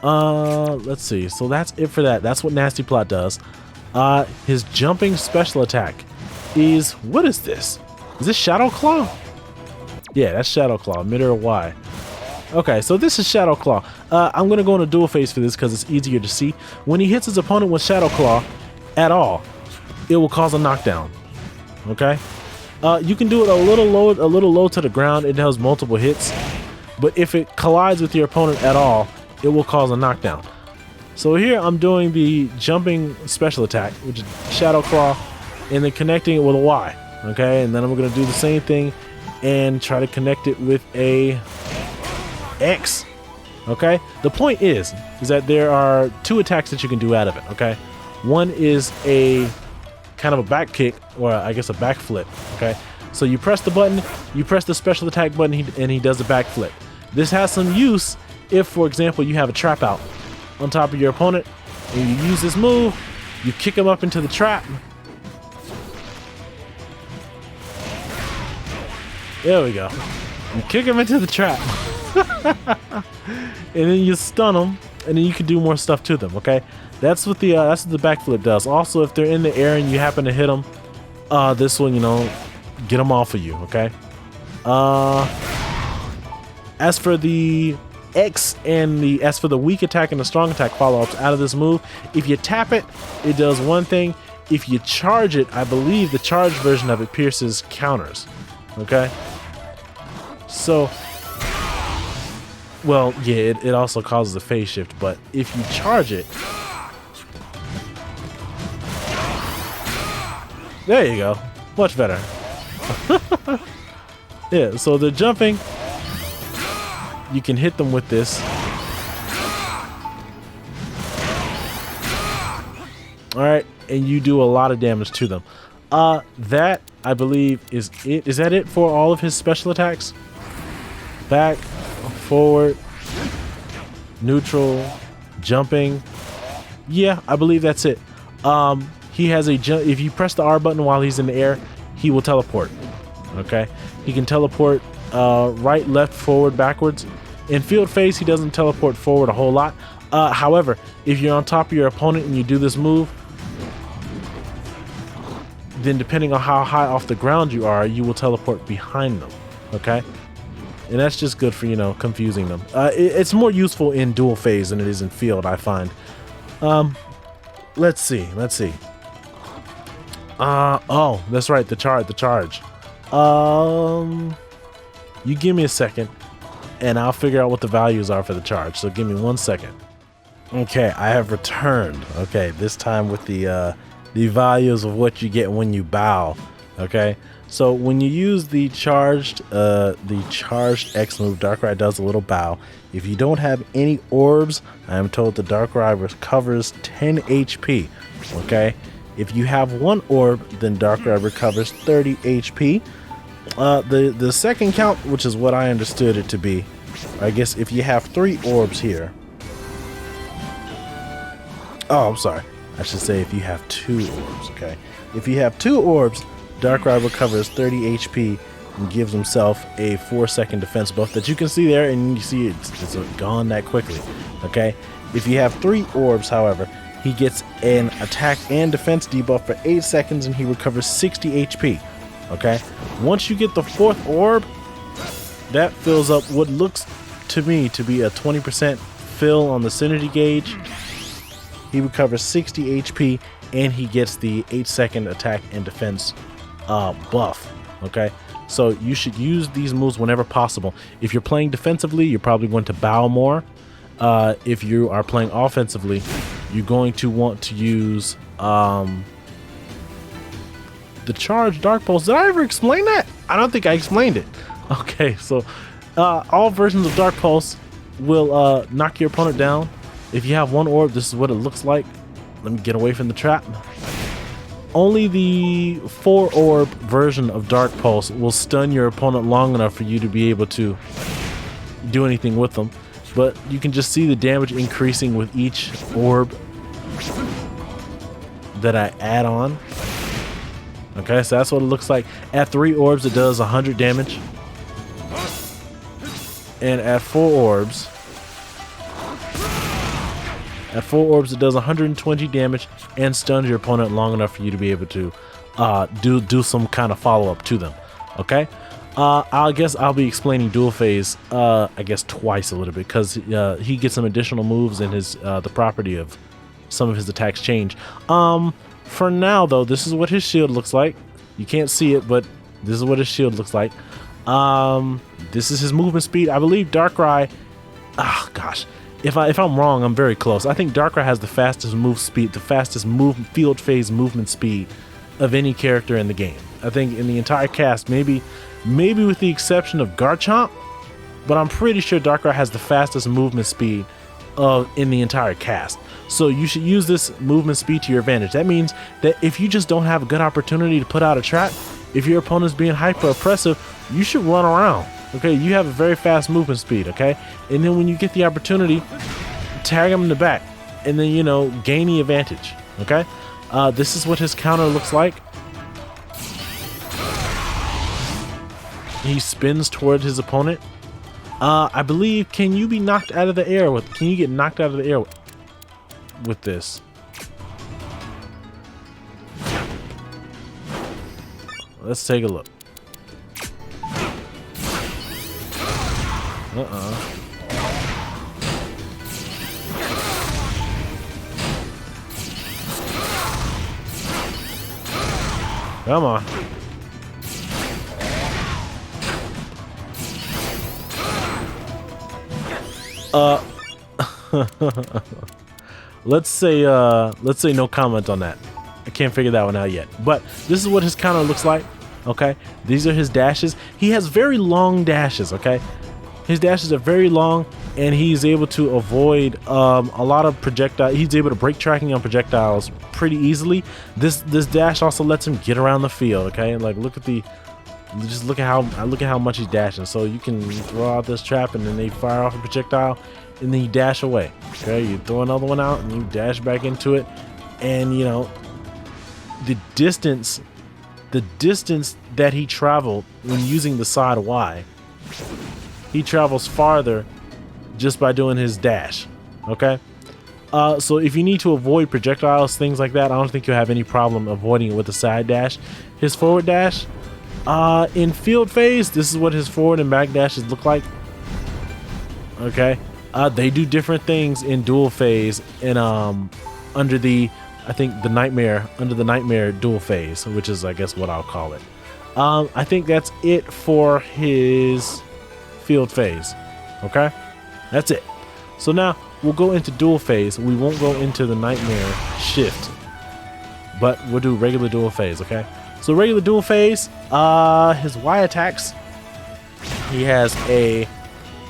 Let's see, so that's it for that. That's what Nasty Plot does. His jumping special attack is, what is this? Is this Shadow Claw? Yeah, that's Shadow Claw, mid-air Y. Okay, so this is Shadow Claw. I'm going to go into dual phase for this because it's easier to see. When he hits his opponent with Shadow Claw at all, it will cause a knockdown. Okay? You can do it a little low to the ground. It does multiple hits. But if it collides with your opponent at all, it will cause a knockdown. So here I'm doing the jumping special attack, which is Shadow Claw, and then connecting it with a Y. Okay? And then I'm going to do the same thing and try to connect it with a X. Okay, the point is that there are 2 attacks that you can do out of it. Okay, one is a kind of a back kick, or I guess a back flip. Okay, so you press the button, you press the special attack button, and he does a back flip. This has some use if, for example, you have a trap out on top of your opponent and you use this move, you kick him up into the trap. There we go. You kick him into the trap. And then you stun them, and then you can do more stuff to them. Okay, that's what the backflip does. Also, if they're in the air and you happen to hit them, this will, get them off of you. Okay. As for the X and as for the weak attack and the strong attack follow-ups out of this move, if you tap it, it does one thing. If you charge it, I believe the charged version of it pierces counters. Okay. So, well, yeah, it also causes a phase shift, but if you charge it, there you go, much better. Yeah, so they're jumping, you can hit them with this. Alright, and you do a lot of damage to them. That, I believe, is it. Is that it for all of his special attacks? Back, forward, neutral, jumping. Yeah, I believe that's it. He has a jump. If you press the R button while he's in the air, he will teleport. Okay, he can teleport right, left, forward, backwards. In field phase, he doesn't teleport forward a whole lot. However, if you're on top of your opponent and you do this move, then depending on how high off the ground you are, you will teleport behind them. Okay. And that's just good for, confusing them. It's more useful in dual phase than it is in field, I find. Let's see. Oh, that's right, the charge. You give me a second, and I'll figure out what the values are for the charge. So give me 1 second. Okay, I have returned. Okay, this time with the values of what you get when you bow. Okay. So when you use the charged X move, Darkrai does a little bow. If you don't have any orbs, I am told the Darkrai recovers 10 HP. Okay, if you have 1 orb, then Darkrai recovers 30 HP. The second count, which is what I understood it to be, I guess if you have 3 orbs here. Oh, I'm sorry. I should say if you have 2 orbs. Okay, if you have 2 orbs, Darkrai recovers 30 HP and gives himself a 4-second defense buff that you can see there, and you see it's gone that quickly. Okay, if you have 3 orbs, however, he gets an attack and defense debuff for 8 seconds and he recovers 60 HP. Okay, once you get the 4th orb, that fills up what looks to me to be a 20% fill on the Sanity gauge. He recovers 60 HP and he gets the 8-second attack and defense buff. Okay, so you should use these moves whenever possible. If you're playing defensively, you're probably going to bow more. If you are playing offensively, you're going to want to use the charge Dark Pulse. Did I ever explain that? I don't think I explained it. Okay, so all versions of Dark Pulse will knock your opponent down. If you have 1 orb, this is what it looks like. Let me get away from the trap. Only the 4 orb version of Dark Pulse will stun your opponent long enough for you to be able to do anything with them. But you can just see the damage increasing with each orb that I add on. Okay, so that's what it looks like. At 3 orbs, it does 100 damage. And at 4 orbs, it does 120 damage and stuns your opponent long enough for you to be able to do some kind of follow-up to them. Okay, I guess I'll be explaining dual phase I guess twice a little bit, because he gets some additional moves and his the property of some of his attacks change. For now though, this is what his shield looks like. You can't see it, but this is what his shield looks like. This is his movement speed. I believe Darkrai, gosh, if I'm wrong, I'm very close. I think Darkrai has the fastest move speed, the fastest field phase movement speed of any character in the game. I think in the entire cast, maybe with the exception of Garchomp, but I'm pretty sure Darkrai has the fastest movement speed in the entire cast. So you should use this movement speed to your advantage. That means that if you just don't have a good opportunity to put out a trap, if your opponent's being hyper oppressive, you should run around. Okay, you have a very fast movement speed. Okay, and then when you get the opportunity, tag him in the back, and then, you know, gain the advantage. Okay, this is what his counter looks like. He spins toward his opponent. I believe, can you be knocked out of the air with? Can you get knocked out of the air with this? Let's take a look. Come on. Let's say no comment on that. I can't figure that one out yet. But this is what his counter looks like. Okay, these are his dashes. He has very long dashes. Okay, his dashes are very long, and he's able to avoid a lot of projectiles. He's able to break tracking on projectiles pretty easily. This dash also lets him get around the field. Okay, and like look at how much he's dashing. So you can throw out this trap, and then they fire off a projectile, and then you dash away. Okay, you throw another one out, and you dash back into it, and you know the distance that he traveled when using the side Y, he travels farther just by doing his dash. Okay, so if you need to avoid projectiles, things like that, I don't think you'll have any problem avoiding it with the side dash. His forward dash, in field phase, this is what his forward and back dashes look like. Okay, they do different things in dual phase and under the nightmare dual phase, which is, I guess, what I'll call it. I think that's it for his field phase. Okay, that's it. So now we'll go into dual phase. We won't go into the nightmare shift, but we'll do regular dual phase. Okay, so regular dual phase, his Y attacks, he has a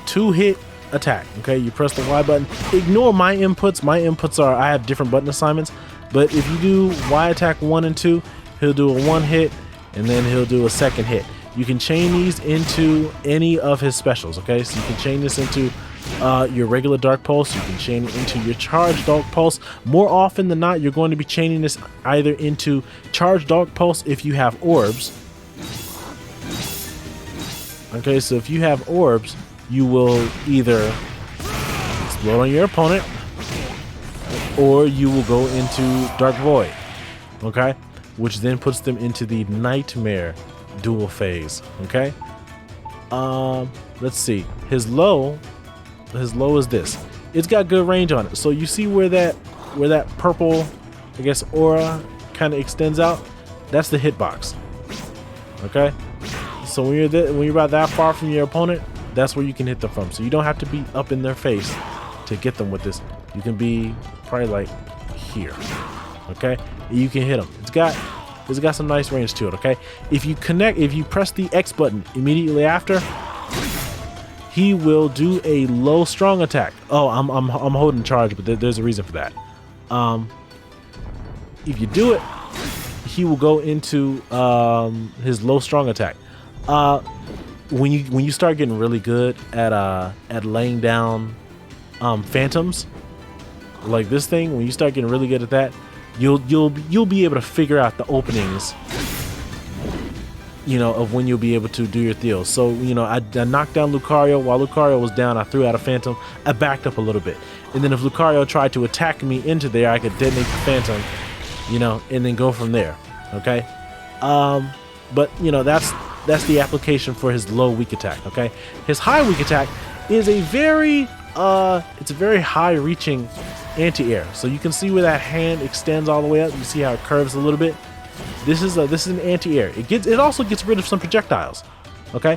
2-hit attack. Okay, you press the Y button. Ignore my inputs. My inputs are, I have different button assignments, but if you do Y attack 1 and 2, he'll do a 1-hit, and then he'll do a 2nd hit. You can chain these into any of his specials. Okay, so you can chain this into your regular Dark Pulse. You can chain it into your Charged Dark Pulse. More often than not, you're going to be chaining this either into Charged Dark Pulse if you have orbs. Okay, so if you have orbs, you will either explode on your opponent, or you will go into Dark Void. Okay, which then puts them into the Nightmare dual phase. Okay, let's see. His low is this. It's got good range on it. So you see where that purple, I guess, aura kind of extends out? That's the hitbox. Okay, so when you're about that far from your opponent, that's where you can hit them from. So you don't have to be up in their face to get them with this. You can be probably like here. Okay, and you can hit them. It's got some nice range to it. Okay, if you press the X button immediately after, he will do a low strong attack. Oh, I'm holding charge, but there's a reason for that. If you do it, he will go into his low strong attack. When you start getting really good at laying down phantoms like this thing, when you start getting really good at that, you'll be able to figure out the openings, you know, of when you'll be able to do your deals. So, you know, I knocked down Lucario. While Lucario was down, I threw out a Phantom. I backed up a little bit, and then if Lucario tried to attack me into there, I could detonate the Phantom, you know, and then go from there. Okay, but you know, that's the application for his low weak attack. Okay, his high weak attack is a very high reaching anti-air. So you can see where that hand extends all the way up. You see how it curves a little bit. This is an anti-air. It also gets rid of some projectiles. Okay,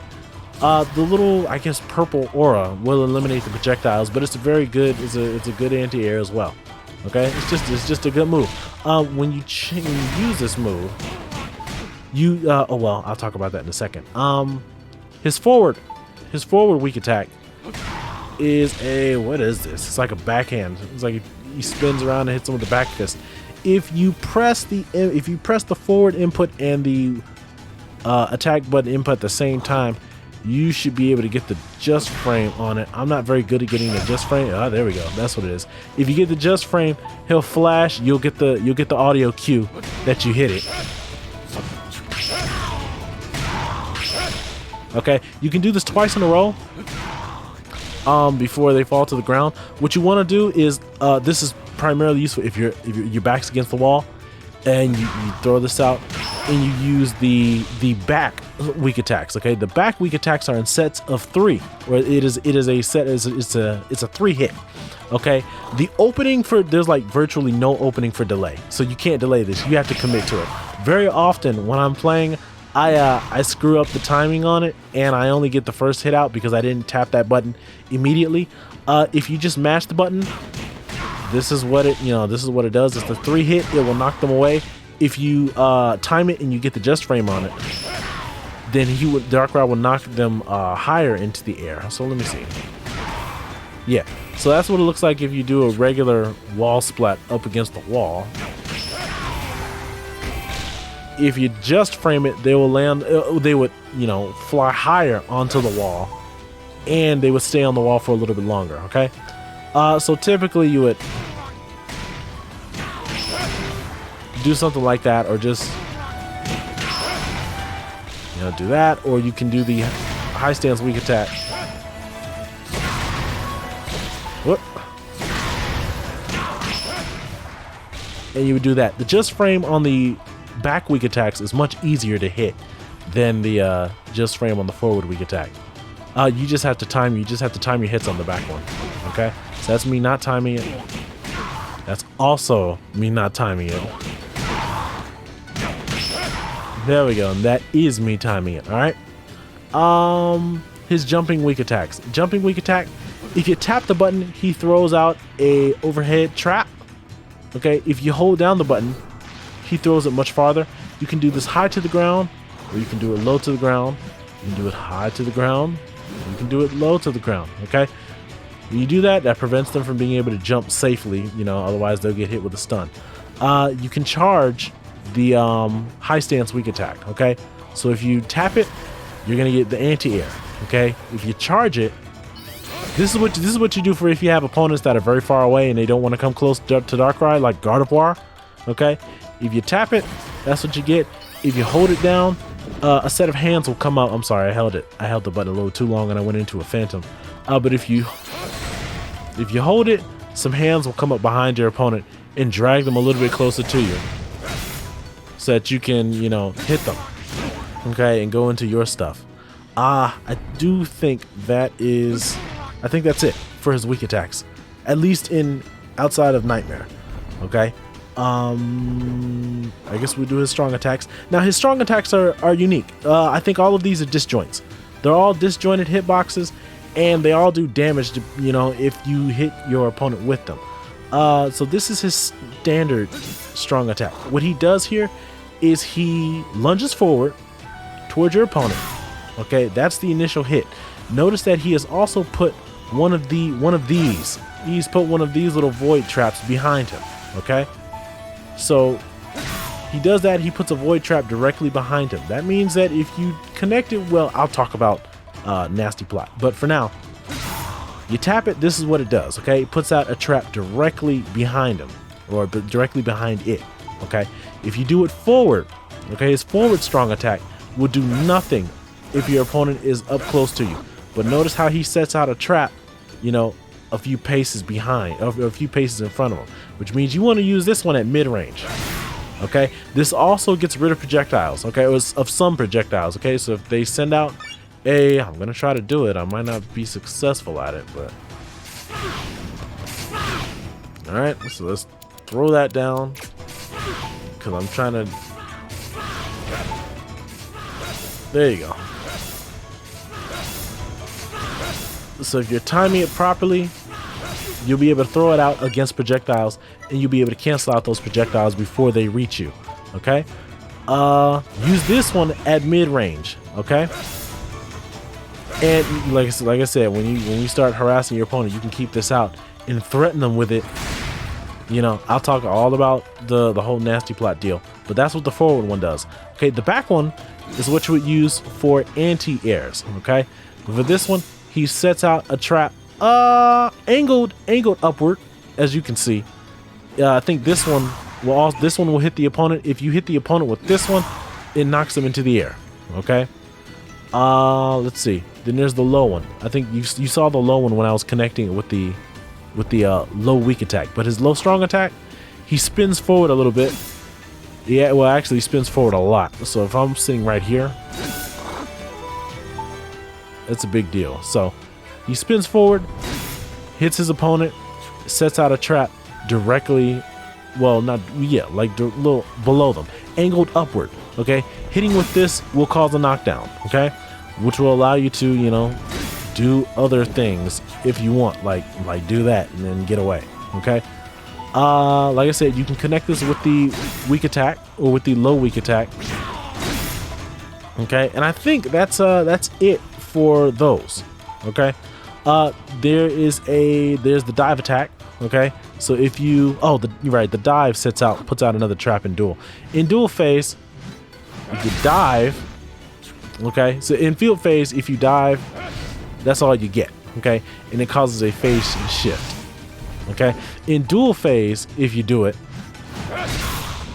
the little, I guess, purple aura will eliminate the projectiles, but it's a good anti-air as well. Okay, it's just a good move. When you use this move, I'll talk about that in a second. His forward his forward weak attack is a, what is this? It's like a backhand. It's like he spins around and hits him with the back fist. If you press the forward input and the attack button input at the same time, you should be able to get the just frame on it. I'm not very good at getting the just frame. Oh, there we go. That's what it is. If you get the just frame, he'll flash. You'll get the audio cue that you hit it. Okay, you can do this twice in a row before they fall to the ground. What you want to do is this is primarily useful if your back's against the wall and you throw this out and you use the back weak attacks. Okay, the back weak attacks are in sets of 3, where it is a set, it's a 3 hit. Okay, the opening for, there's like virtually no opening for delay, so you can't delay this. You have to commit to it. Very often when I'm playing, I screw up the timing on it and I only get the first hit out because I didn't tap that button immediately. If you just mash the button, this is what it does. It's the 3 hit. It will knock them away. If you time it and you get the just frame on it, then Darkrai will knock them higher into the air. So let me see. Yeah, so that's what it looks like if you do a regular wall splat up against the wall. If you just frame it, they will land. They would, fly higher onto the wall, and they would stay on the wall for a little bit longer. Okay, so typically you would do something like that, or just do that, or you can do the high stance weak attack. Whoop. And you would do that. The just frame on the back weak attacks is much easier to hit than the just frame on the forward weak attack. You just have to time your hits on the back one. Okay, so that's me not timing it. That's also me not timing it. There we go, and that is me timing it. All right. His jumping weak attacks. Jumping weak attack. If you tap the button, he throws out a overhead trap. Okay. If you hold down the button, he throws it much farther. You can do this high to the ground, or you can do it low to the ground. You can do it high to the ground. You can do it low to the ground. Okay. When you do that, that prevents them from being able to jump safely. Otherwise they'll get hit with a stun. You can charge the high stance weak attack. Okay, so if you tap it, you're gonna get the anti-air. Okay, if you charge it, this is what you do for if you have opponents that are very far away and they don't want to come close to Darkrai, like Gardevoir. Okay, if you tap it, that's what you get. If you hold it down, a set of hands will come out. I'm sorry, I held the button a little too long and I went into a phantom. But if you hold it, some hands will come up behind your opponent and drag them a little bit closer to you, so that you can, hit them, okay, and go into your stuff. I do think that's it for his weak attacks, at least outside of Nightmare. Okay, I guess we do his strong attacks. Now his strong attacks are unique. I think all of these are disjoints. They're all disjointed hitboxes, and they all do damage to, if you hit your opponent with them. So this is his standard strong attack. What he does here is he lunges forward towards your opponent. Okay, that's the initial hit. Notice that he has also put one of these. He's put one of these little void traps behind him. Okay, so he does that. He puts a void trap directly behind him. That means that if you connect it, well, I'll talk about nasty plot. But for now, you tap it. This is what it does. Okay, it puts out a trap directly behind him, or directly behind it. Okay, if you do it forward, okay, his forward strong attack will do nothing if your opponent is up close to you. But notice how he sets out a trap, a few paces behind, or a few paces in front of him, which means you want to use this one at mid-range. Okay, this also gets rid of projectiles. Okay, of some projectiles. Okay, so if they send out I'm gonna try to do it. I might not be successful at it, but all right. So let's throw that down, because I'm trying to. There you go. So if you're timing it properly, you'll be able to throw it out against projectiles, and you'll be able to cancel out those projectiles before they reach you. Okay. Use this one at mid-range. Okay. And like I said, when you start harassing your opponent, you can keep this out and threaten them with it. You know, I'll talk all about the whole nasty plot deal, but that's what the forward one does. Okay, the back one is what you would use for anti-airs. Okay, for this one, he sets out a trap, angled upward, as you can see. I think this one will hit the opponent. If you hit the opponent with this one, it knocks them into the air. Okay. Let's see. Then there's the low one. I think you saw the low one when I was connecting it with the low weak attack, but his low strong attack, he spins forward a little bit. Yeah, well, actually, he spins forward a lot. So if I'm sitting right here, it's a big deal. So he spins forward, hits his opponent, sets out a trap directly, well, not, yeah, like a little below them, angled upward. Okay, hitting with this will cause a knockdown. Okay, which will allow you to, you know, do other things if you want, like do that and then get away. Okay, like I said, you can connect this with the weak attack or with the low weak attack. Okay, and I think that's it for those. Okay, there's the dive attack. Okay, so if you you're right, the dive puts out another trap in duel. In duel phase, if you dive, okay, so in field phase, if you dive, that's all you get. Okay, and it causes a phase shift. Okay, in duel phase, if you do it,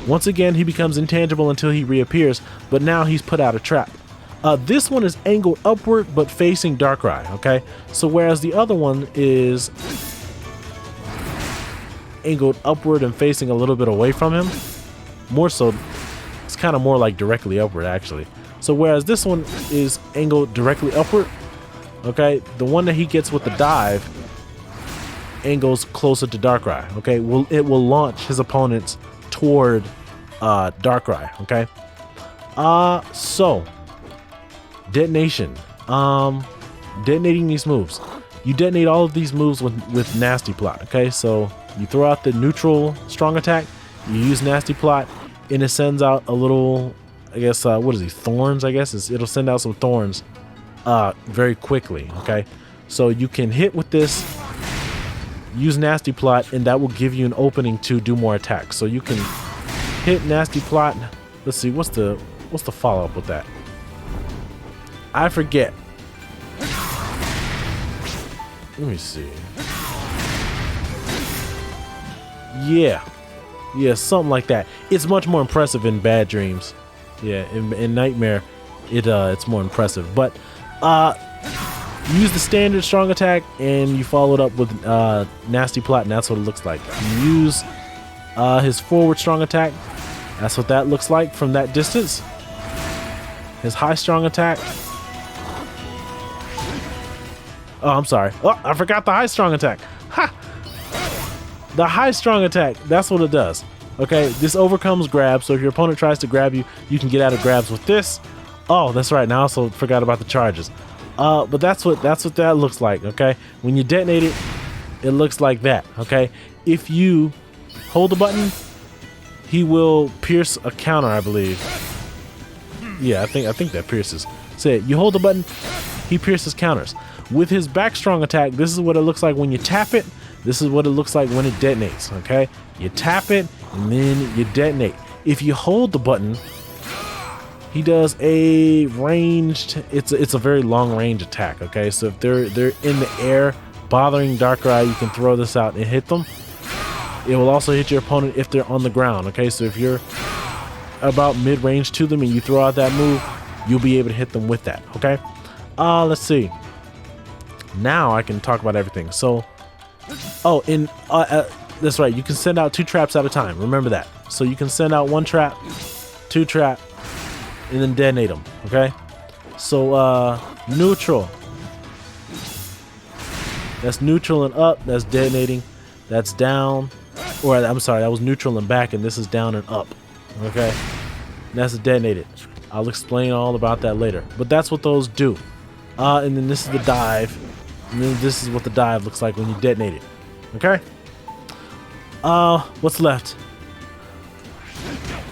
once again he becomes intangible until he reappears, but now he's put out a trap. This one is angled upward but facing Darkrai. Okay, so whereas the other one is angled upward and facing a little bit away from him, more so, it's kind of more like directly upward actually. So whereas this one is angled directly upward, okay, the one that he gets with the dive angles closer to Darkrai. Okay, it will launch his opponents toward Darkrai. Okay, so detonation, detonating these moves. You detonate all of these moves with nasty plot. Okay, so you throw out the neutral strong attack, you use nasty plot, and it sends out a little, I guess, what is he, thorns, I guess. It'll send out some thorns very quickly. Okay, so you can hit with this, use nasty plot, and that will give you an opening to do more attacks. So you can hit nasty plot. Let's see, what's the follow-up with that? I forget. Let me see. Yeah, something like that. It's much more impressive in Bad Dreams. Yeah, in Nightmare, it's more impressive. But use the standard strong attack, and you follow it up with nasty plot, and that's what it looks like. You use his forward strong attack. That's what that looks like from that distance. His high strong attack. Oh, I'm sorry. Oh, I forgot the high strong attack. Ha! The high strong attack, that's what it does. Okay, this overcomes grabs, so if your opponent tries to grab you, you can get out of grabs with this. Oh, that's right, now I also forgot about the charges. But that's what that looks like. Okay, when you detonate it, it looks like that. Okay, if you hold the button, he will pierce a counter, I believe. Yeah, I think that pierces. Say it, you hold the button, he pierces counters. With his back strong attack, this is what it looks like when you tap it. This is what it looks like when it detonates. Okay, you tap it and then you detonate. If you hold the button, he does a ranged, it's a very long range attack. Okay, so if they're in the air bothering Darkrai, you can throw this out and hit them. It will also hit your opponent if they're on the ground. Okay, so if you're about mid-range to them and you throw out that move, you'll be able to hit them with that. Okay, let's see. Now I can talk about everything. So, that's right, you can send out 2 traps at a time. Remember that. So you can send out 1 trap, 2 trap, and then detonate them. Okay, so neutral, that's neutral and up, that's detonating. That's down, or I'm sorry, that was neutral and back, and this is down and up. Okay, that's detonated. I'll explain all about that later, but that's what those do. And then this is the dive, and then this is what the dive looks like when you detonate it. Okay, what's left?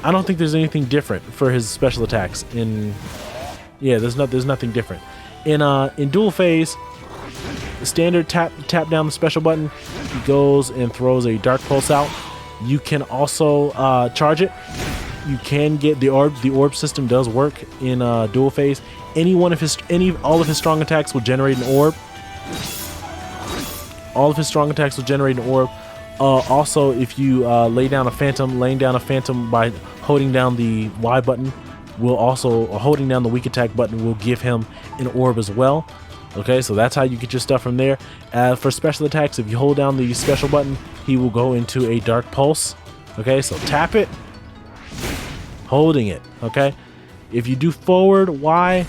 I don't think there's anything different for his special attacks. Yeah, there's nothing different. In dual phase, standard tap down the special button, he goes and throws a dark pulse out. You can also charge it. You can get the orb. The orb system does work in dual phase. All of his strong attacks will generate an orb. All of his strong attacks will generate an orb. Also, if you laying down a phantom by holding down the Y button, holding down the weak attack button will give him an orb as well. Okay, so that's how you get your stuff from there. For special attacks, if you hold down the special button, he will go into a dark pulse. Okay, so tap it, holding it. Okay, if you do forward Y,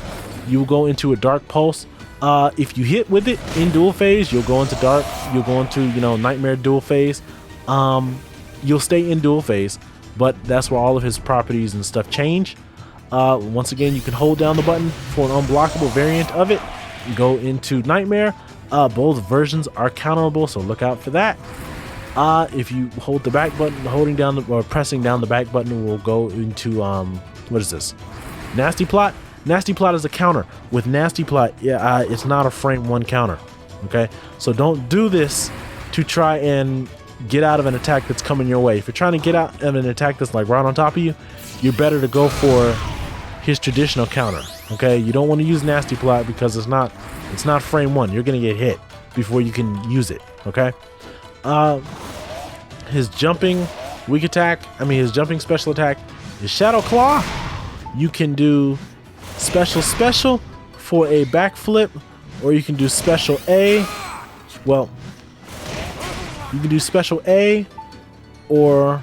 you will go into a dark pulse. If you hit with it in dual phase, you'll go into dark. You'll go into nightmare dual phase. You'll stay in dual phase, but that's where all of his properties and stuff change. Once again, you can hold down the button for an unblockable variant of it. Go into nightmare. Both versions are counterable, so look out for that. If you hold the back button, pressing down the back button will go into what is this? Nasty Plot. Nasty Plot is a counter. With Nasty Plot, it's not a frame 1 counter. Okay, so don't do this to try and get out of an attack that's coming your way. If you're trying to get out of an attack that's like right on top of you, you're better to go for his traditional counter. Okay, you don't want to use Nasty Plot because it's not frame 1. You're gonna get hit before you can use it. Okay, his jumping weak attack, his jumping special attack is Shadow Claw. You can do special for a backflip, or you can do special A. Well, you can do special A or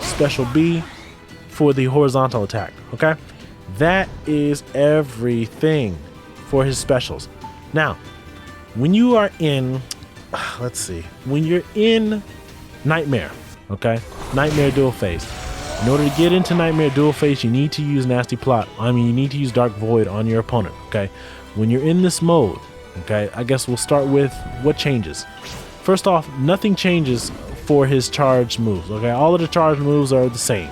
special B for the horizontal attack. Okay, that is everything for his specials. Now, when you are in, when you're in Nightmare, okay, Nightmare dual phase. In order to get into Nightmare dual phase, you need to use Nasty Plot. You need to use Dark Void on your opponent. Okay, when you're in this mode, okay, I guess we'll start with what changes. First off, nothing changes for his charge moves. Okay, all of the charge moves are the same.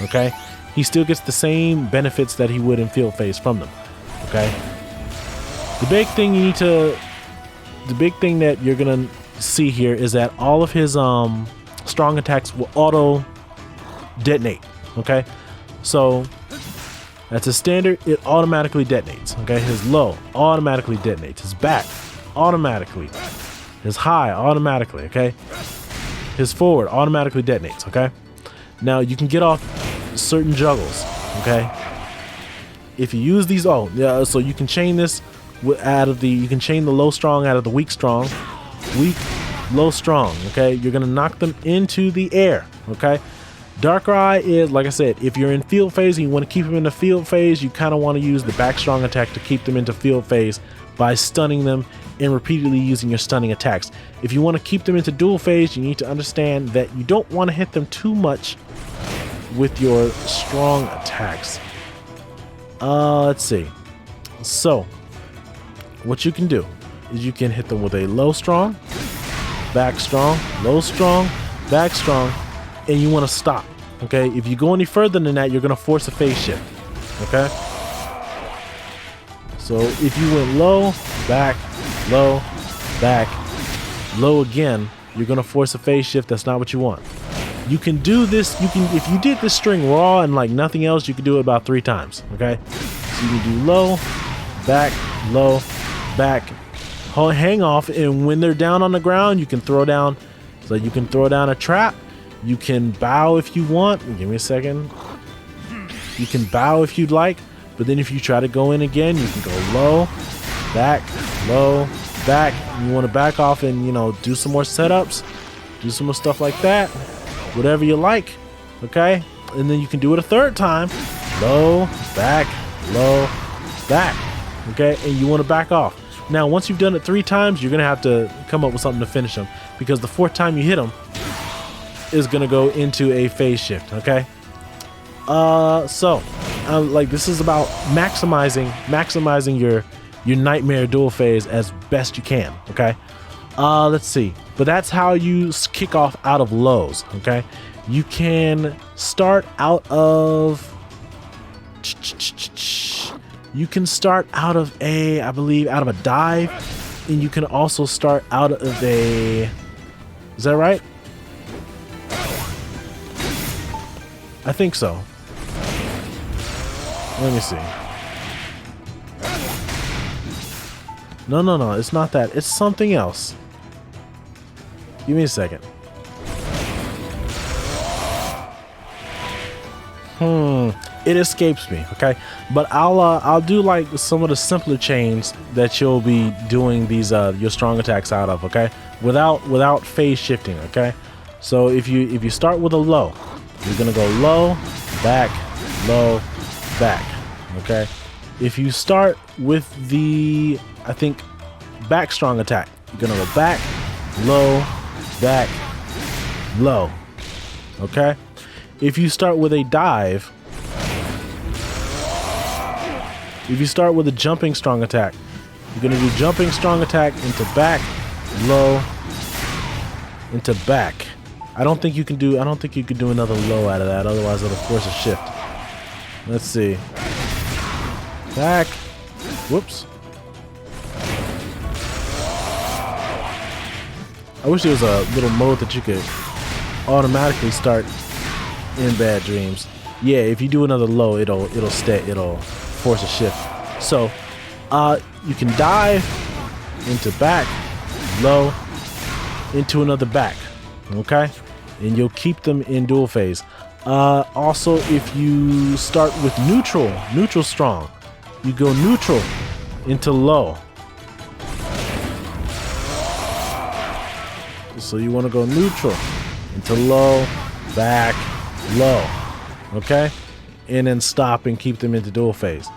Okay, he still gets the same benefits that he would in field phase from them. Okay, the big thing that you're gonna see here is that all of his strong attacks will auto detonate. Okay, so that's a standard. It automatically detonates. Okay, his low automatically detonates. His back automatically. His high automatically. Okay, his forward automatically detonates. Okay, now you can get off certain juggles. Okay, if you use these, so you can chain this you can chain the low strong out of the weak strong, weak low strong. Okay, you're gonna knock them into the air. Okay, Darkrai is, like I said, if you're in field phase and you want to keep them in the field phase, you kind of want to use the back strong attack to keep them into field phase by stunning them and repeatedly using your stunning attacks. If you want to keep them into dual phase, you need to understand that you don't want to hit them too much with your strong attacks. Let's see. So, what you can do is you can hit them with a low strong, back strong, low strong, back strong, and you want to stop. Okay, if you go any further than that, you're going to force a phase shift. Okay, so if you went low, back, low again, you're going to force a phase shift. That's not what you want. You can do this, if you did this string raw and like nothing else, you can do it about 3 times. Okay, so you can do low, back, hang off, and when they're down on the ground, you can throw down. So you can throw down a trap. You can bow if you want. Give me a second. You can bow if you'd like, but then if you try to go in again, you can go low, back. You want to back off and do some more setups, do some more stuff like that, whatever you like. Okay, and then you can do it a 3rd time. Low, back. Okay, and you want to back off. Now, once you've done it 3 times, you're gonna have to come up with something to finish them, because the 4th time you hit them is gonna go into a phase shift. Okay, like this is about maximizing your Nightmare dual phase as best you can. Okay, let's see, but that's how you kick off out of lows. Okay, you can start out of You can start out of a, I believe, out of a dive, and you can also start out of a, is that right? I think so. Let me see. No, it's not that. It's something else. Give me a second. It escapes me, okay? But I'll do like some of the simpler chains that you'll be doing these your strong attacks out of, okay? Without phase shifting, okay? So if you start with a low, you're gonna go low, back, okay? If you start with the, I think, back strong attack, you're gonna go back, low, okay? If you start with a dive, if you start with a jumping strong attack, you're gonna do jumping strong attack into back, low, into back. I don't think you can do another low out of that, otherwise it'll force a shift. Let's see. Back. Whoops. I wish there was a little mode that you could automatically start in Bad Dreams. Yeah, if you do another low, it'll force a shift. So you can dive into back, low, into another back, okay? And you'll keep them in dual phase. Also, if you start with neutral strong, you go neutral into low. So you want to go neutral into low, back, low, okay? And then stop and keep them into dual phase.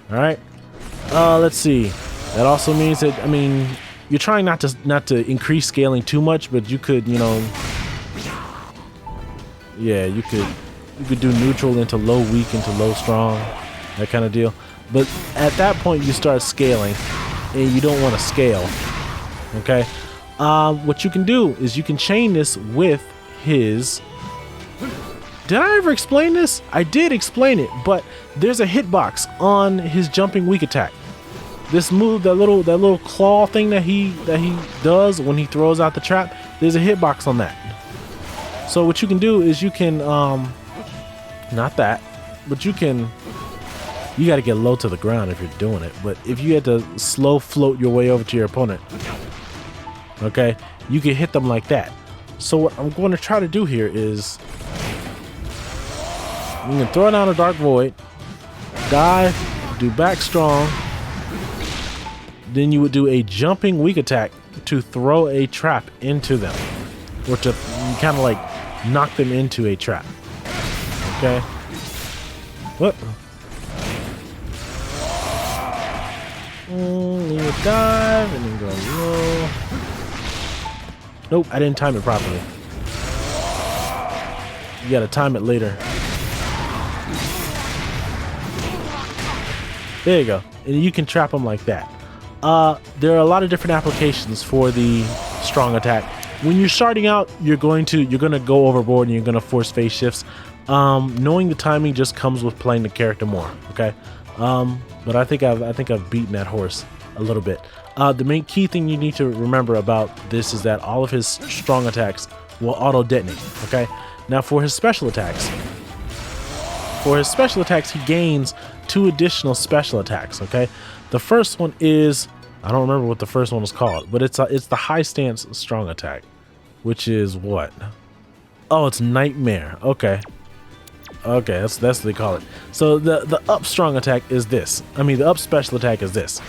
All right. Let's see. That also means that, I mean, you're trying not to increase scaling too much, but you could, you know, yeah, you could do neutral into low weak into low strong, that kind of deal. But at that point, you start scaling, and you don't want to scale. Okay. What you can do is you can chain this with his. Did I ever explain this? I did explain it, but there's a hitbox on his jumping weak attack. This move, that little claw thing that he does when he throws out the trap, there's a hitbox on that. So what you can do is you can not that, but you got to get low to the ground if you're doing it. But if you had to slow float your way over to your opponent, okay, you can hit them like that. So what I'm going to try to do here is you can throw down a Dark Void, dive, do back strong, then you would do a jumping weak attack to throw a trap into them, or to kind of like knock them into a trap. Okay. What? You dive and then go low. Nope, I didn't time it properly. You gotta time it later. There you go. And you can trap them like that. There are a lot of different applications for the strong attack. When you're starting out, you're gonna go overboard and you're gonna force phase shifts. Knowing the timing just comes with playing the character more. Okay. But I think I've beaten that horse a little bit. The main key thing you need to remember about this is that all of his strong attacks will auto detonate. Okay. Now for his special attacks, he gains 2 additional special attacks. Okay. The first one is, I don't remember what the first one was called, but it's the high stance strong attack, which is what? Oh, it's Nightmare. Okay. Okay, that's what they call it. So the up strong attack is this. I mean, the up special attack is this.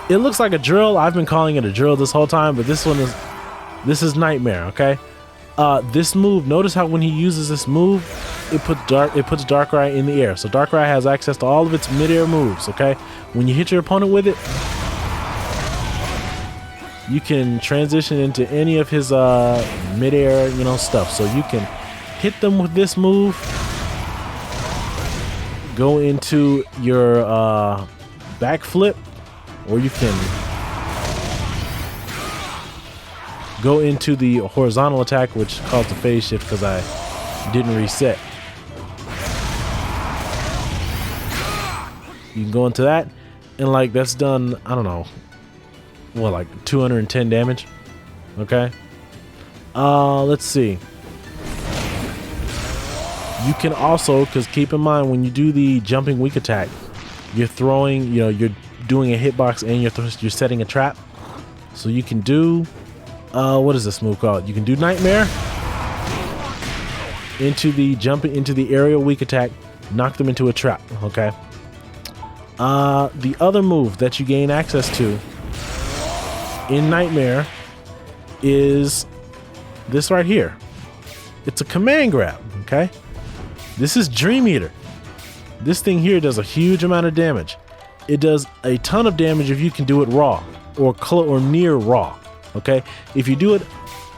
It looks like a drill. I've been calling it a drill this whole time, but this is Nightmare. Okay. This move. Notice how when he uses this move, it puts Darkrai in the air. So Darkrai has access to all of its mid-air moves. Okay. When you hit your opponent with it, you can transition into any of his mid-air, stuff. So you can hit them with this move, go into your backflip, or you can go into the horizontal attack, which caused the phase shift because I didn't reset. You can go into that, and like that's done, I don't know, what, like 210 damage. Okay. Let's see. You can also, because keep in mind when you do the jumping weak attack, you're throwing, you know, you're doing a hitbox and you're setting a trap. So you can do, what is this move called? You can do Nightmare into the jumping into the aerial weak attack, knock them into a trap. Okay. The other move that you gain access to in Nightmare is this right here. It's a command grab. Okay. This is Dream Eater. This thing here does a huge amount of damage. It does a ton of damage if you can do it raw or near raw. Okay, if you do it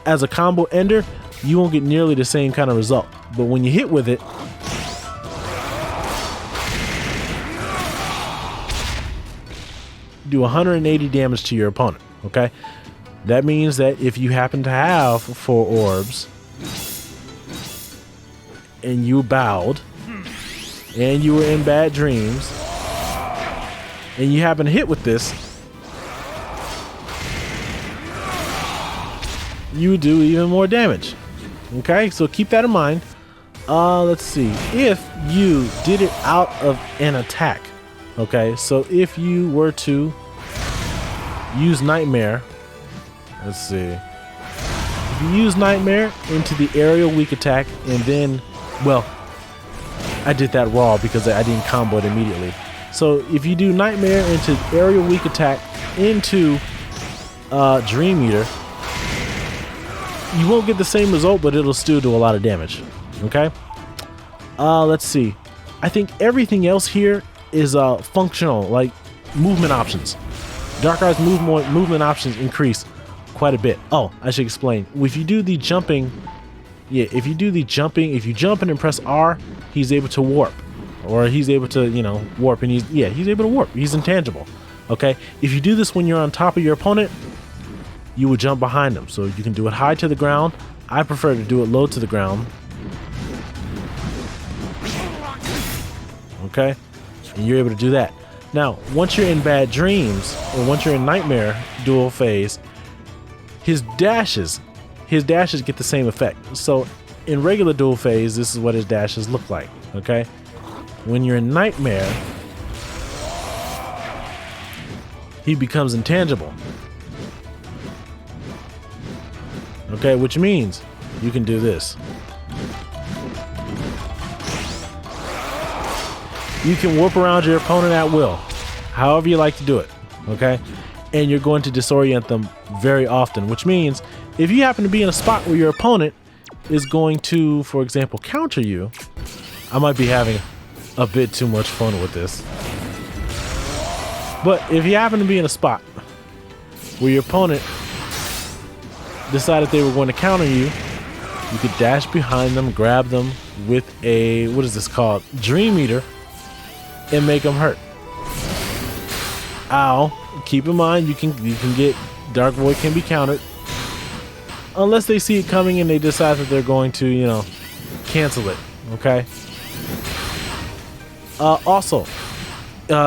as a combo ender, you won't get nearly the same kind of result. But when you hit with it, do 180 damage to your opponent. Okay, that means that if you happen to have 4 orbs and you bowed and you were in bad dreams and you happen to hit with this, you do even more damage. Okay, so keep that in mind. Let's see, if you did it out of an attack, okay, so if you were to use Nightmare, let's see, if you use Nightmare into the aerial weak attack and then, well, I did that raw because I didn't combo it immediately. So if you do Nightmare into aerial weak attack into Dream Eater, you won't get the same result, but it'll still do a lot of damage. Okay. Let's see. I think everything else here is functional, like movement options. Darkrai's movement options increase quite a bit. Oh, I should explain. If you do the jumping, if you jump and then press R, he's able to warp, or he's able to, you know, warp, and he's able to warp. He's intangible. Okay. If you do this when you're on top of your opponent, you would jump behind them. So you can do it high to the ground. I prefer to do it low to the ground. Okay. And you're able to do that. Now, once you're in bad dreams, or once you're in Nightmare dual phase, his dashes get the same effect. So in regular dual phase, this is what his dashes look like. Okay. When you're in Nightmare, he becomes intangible. Okay, which means you can do this. You can warp around your opponent at will, however you like to do it. Okay, and you're going to disorient them very often, which means if you happen to be in a spot where your opponent is going to, for example, counter you, I might be having a bit too much fun with this. But if you happen to be in a spot where your opponent decided they were going to counter you, you could dash behind them, grab them with a, what is this called, Dream Eater, and make them hurt. Ow. Keep in mind, you can get, Dark Void can be countered unless they see it coming and they decide that they're going to, you know, cancel it. Okay. Also,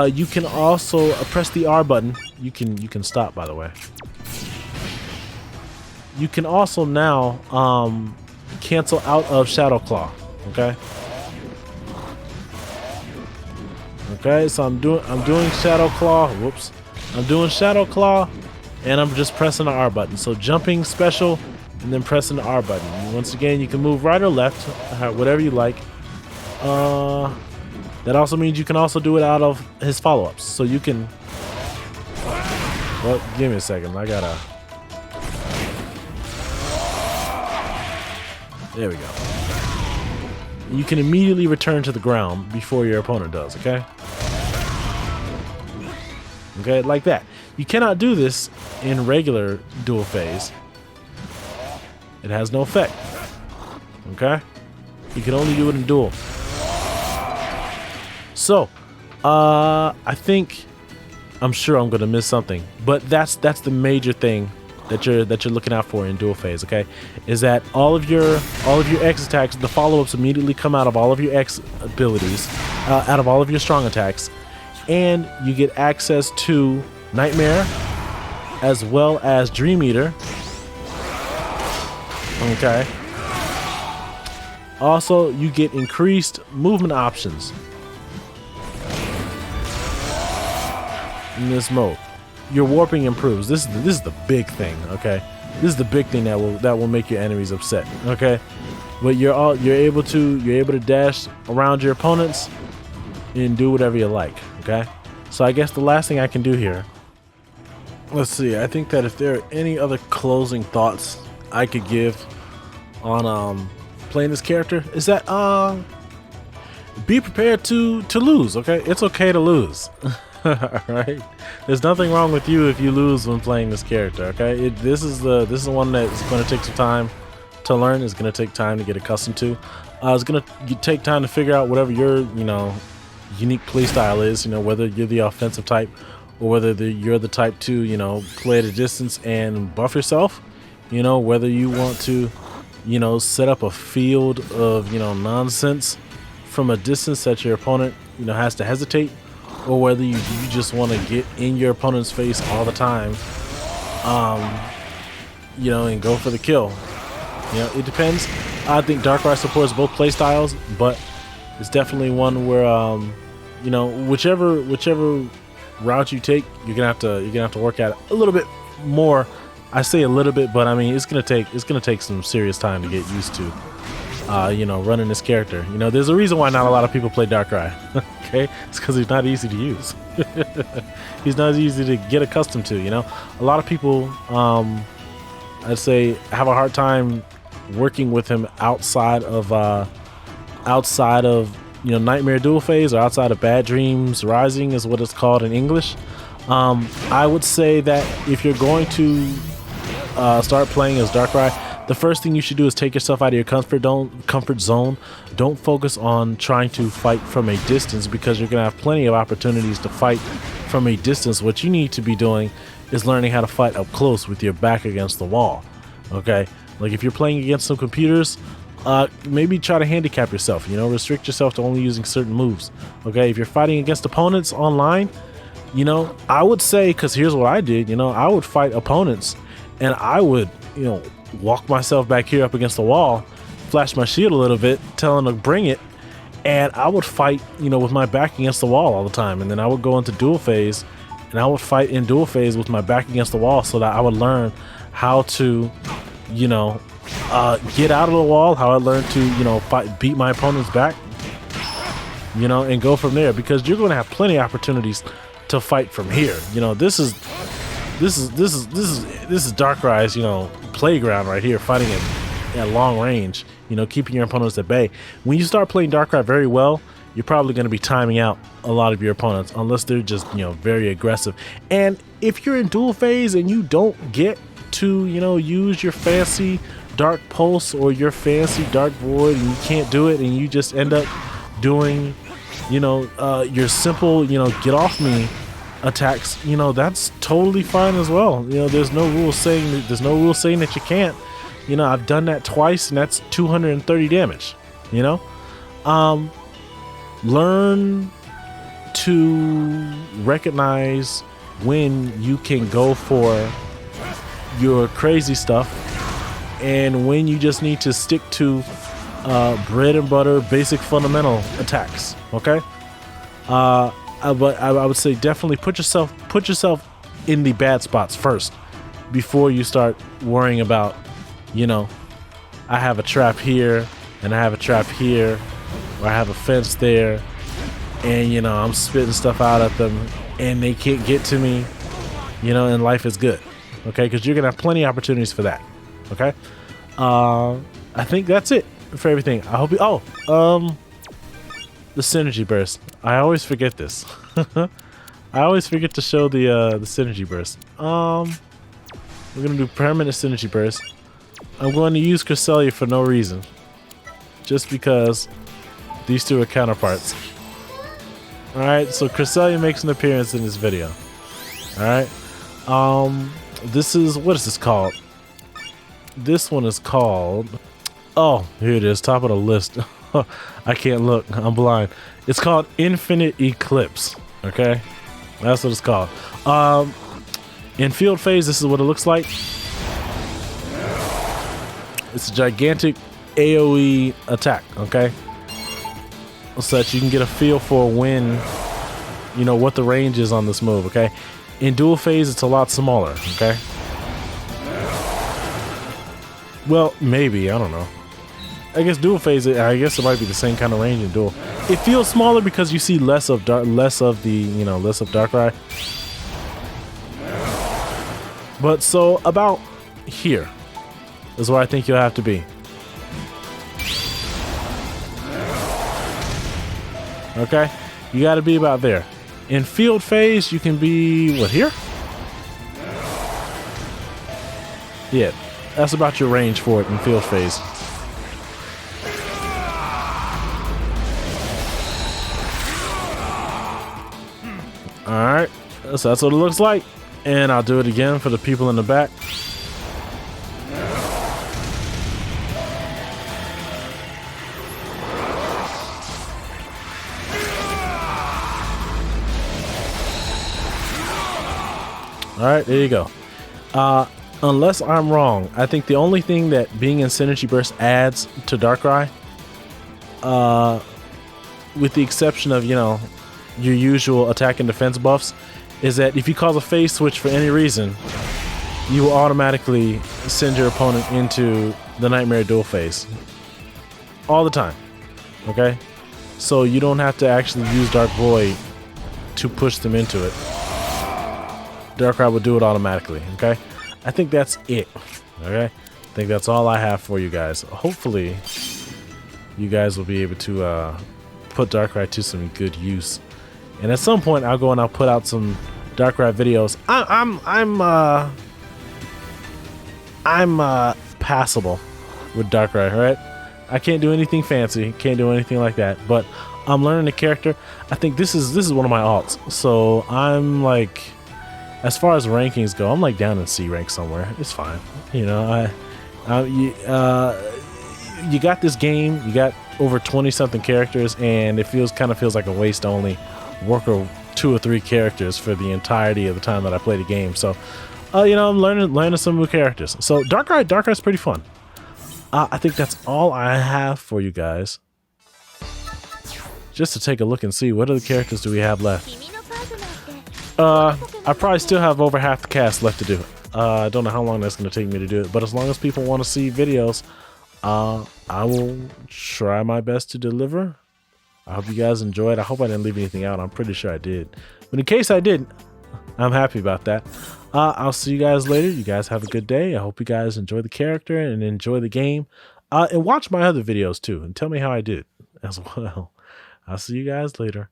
you can also press the R button. You can stop, by the way. You can also now cancel out of Shadow Claw. Okay. Okay, so I'm doing Shadow Claw. Whoops. I'm doing Shadow Claw, and I'm just pressing the R button. So jumping special, and then pressing the R button. And once again, you can move right or left, whatever you like. That also means you can also do it out of his follow-ups. So you can. Well, give me a second. I gotta. There we go. You can immediately return to the ground before your opponent does, okay? Okay, like that. You cannot do this in regular dual phase. It has no effect. Okay? You can only do it in dual. So, I'm sure I'm gonna miss something, but that's the major thing that you're looking out for in dual phase, okay? Is that all of your X attacks, the follow-ups immediately come out of all of your X abilities, out of all of your strong attacks, and you get access to Nightmare as well as Dream Eater. Okay. Also, you get increased movement options in this mode. Your warping improves. This is the big thing. Okay, this is the big thing that will make your enemies upset. Okay, but you're able to dash around your opponents and do whatever you like. Okay, so I guess the last thing I can do here. Let's see. I think that if there are any other closing thoughts I could give on playing this character, is that be prepared to lose. Okay, it's okay to lose. Alright, there's nothing wrong with you if you lose when playing this character. Okay, this is one that's going to take some time to learn. It's going to take time to get accustomed to. It's going to take time to figure out whatever your unique playstyle is. Whether you're the offensive type or whether you're the type to play at a distance and buff yourself. Whether you want to set up a field of nonsense from a distance that your opponent has to hesitate, or whether you just want to get in your opponent's face all the time, and go for the kill. It depends. I think Darkrai supports both playstyles, but it's definitely one where whichever route you take, you're gonna have to work at it a little bit more. I say a little bit, but I mean it's gonna take some serious time to get used to running this character. There's a reason why not a lot of people play Darkrai. Okay, it's because he's not easy to use. He's not easy to get accustomed to. A lot of people I'd say have a hard time working with him outside of Nightmare Duel Phase, or outside of Bad Dreams Rising is what it's called in English. I would say that if you're going to start playing as Darkrai, the first thing you should do is take yourself out of your comfort zone. Don't focus on trying to fight from a distance, because you're going to have plenty of opportunities to fight from a distance. What you need to be doing is learning how to fight up close with your back against the wall. Okay, like if you're playing against some computers, maybe try to handicap yourself. Restrict yourself to only using certain moves. Okay, if you're fighting against opponents online, I would say, because here's what I did. I would fight opponents and I would walk myself back here up against the wall, flash my shield a little bit, tell them to bring it, and I would fight with my back against the wall all the time. And then I would go into duel phase and I would fight in duel phase with my back against the wall, so that I would learn how to get out of the wall, how I learned to beat my opponent's back, and go from there, because you're going to have plenty of opportunities to fight from here. This is Darkrai's playground right here, fighting at long range, keeping your opponents at bay. When you start playing Darkrai very well, you're probably going to be timing out a lot of your opponents, unless they're just very aggressive. And if you're in duel phase and you don't get to use your fancy Dark Pulse or your fancy Dark Void, and you can't do it, and you just end up doing your simple get off me attacks, that's totally fine as well. There's no rule saying that you can't. I've done that twice, and that's 230 damage. Learn to recognize when you can go for your crazy stuff and when you just need to stick to bread and butter basic fundamental attacks. Okay, but I would say definitely put yourself in the bad spots first before you start worrying about I have a trap here and I have a trap here, or I have a fence there, and I'm spitting stuff out at them and they can't get to me, and life is good. Okay, because you're gonna have plenty of opportunities for that. Okay, I think that's it for everything. I hope you the synergy burst. I always forget this. I always forget to show the synergy burst. We're gonna do permanent synergy burst. I'm going to use Cresselia for no reason, just because these two are counterparts. All right, so Cresselia makes an appearance in this video. All right, this is, what is this called? This one is called, oh, here it is, top of the list. I can't look, I'm blind. It's called Infinite Eclipse. Okay, that's what it's called. In field phase, this is what it looks like. It's a gigantic AoE attack, okay? So that you can get a feel for when, you know, what the range is on this move, okay? In dual phase, it's a lot smaller, okay? Well, maybe, I don't know. I guess dual phase, I guess it might be the same kind of range in dual. It feels smaller because you see less of Darkrai. But so about here is where I think you'll have to be. Okay, you got to be about there. In field phase, you can be what, here? Yeah, that's about your range for it in field phase. Alright, so that's what it looks like. And I'll do it again for the people in the back. Alright, there you go. Unless I'm wrong, I think the only thing that being in Synergy Burst adds to Darkrai, with the exception of, you know, your usual attack and defense buffs, is that if you cause a phase switch for any reason, you will automatically send your opponent into the Nightmare Duel phase. All the time. Okay? So you don't have to actually use Dark Void to push them into it. Darkrai will do it automatically, okay? I think that's it, okay? I think that's all I have for you guys. Hopefully, you guys will be able to put Darkrai to some good use. And at some point, I'll go and I'll put out some Darkrai videos. I'm passable with Darkrai, right? I can't do anything fancy, can't do anything like that, but I'm learning the character. I think this is one of my alts, so I'm like, as far as rankings go, I'm like down in C rank somewhere. It's fine, you know. You got this game, you got over 20-something characters, and it kind of feels like a waste to only work with 2 or 3 characters for the entirety of the time that I play the game. So, you know, I'm learning some new characters. So Darkrai's pretty fun. I think that's all I have for you guys. Just to take a look and see what other characters do we have left. I probably still have over half the cast left to do. I don't know how long that's going to take me to do it, but as long as people want to see videos, I will try my best to deliver. I hope you guys enjoyed. I hope I didn't leave anything out. I'm pretty sure I did. But in case I didn't, I'm happy about that. I'll see you guys later. You guys have a good day. I hope you guys enjoy the character and enjoy the game. And watch my other videos too and tell me how I did as well. I'll see you guys later.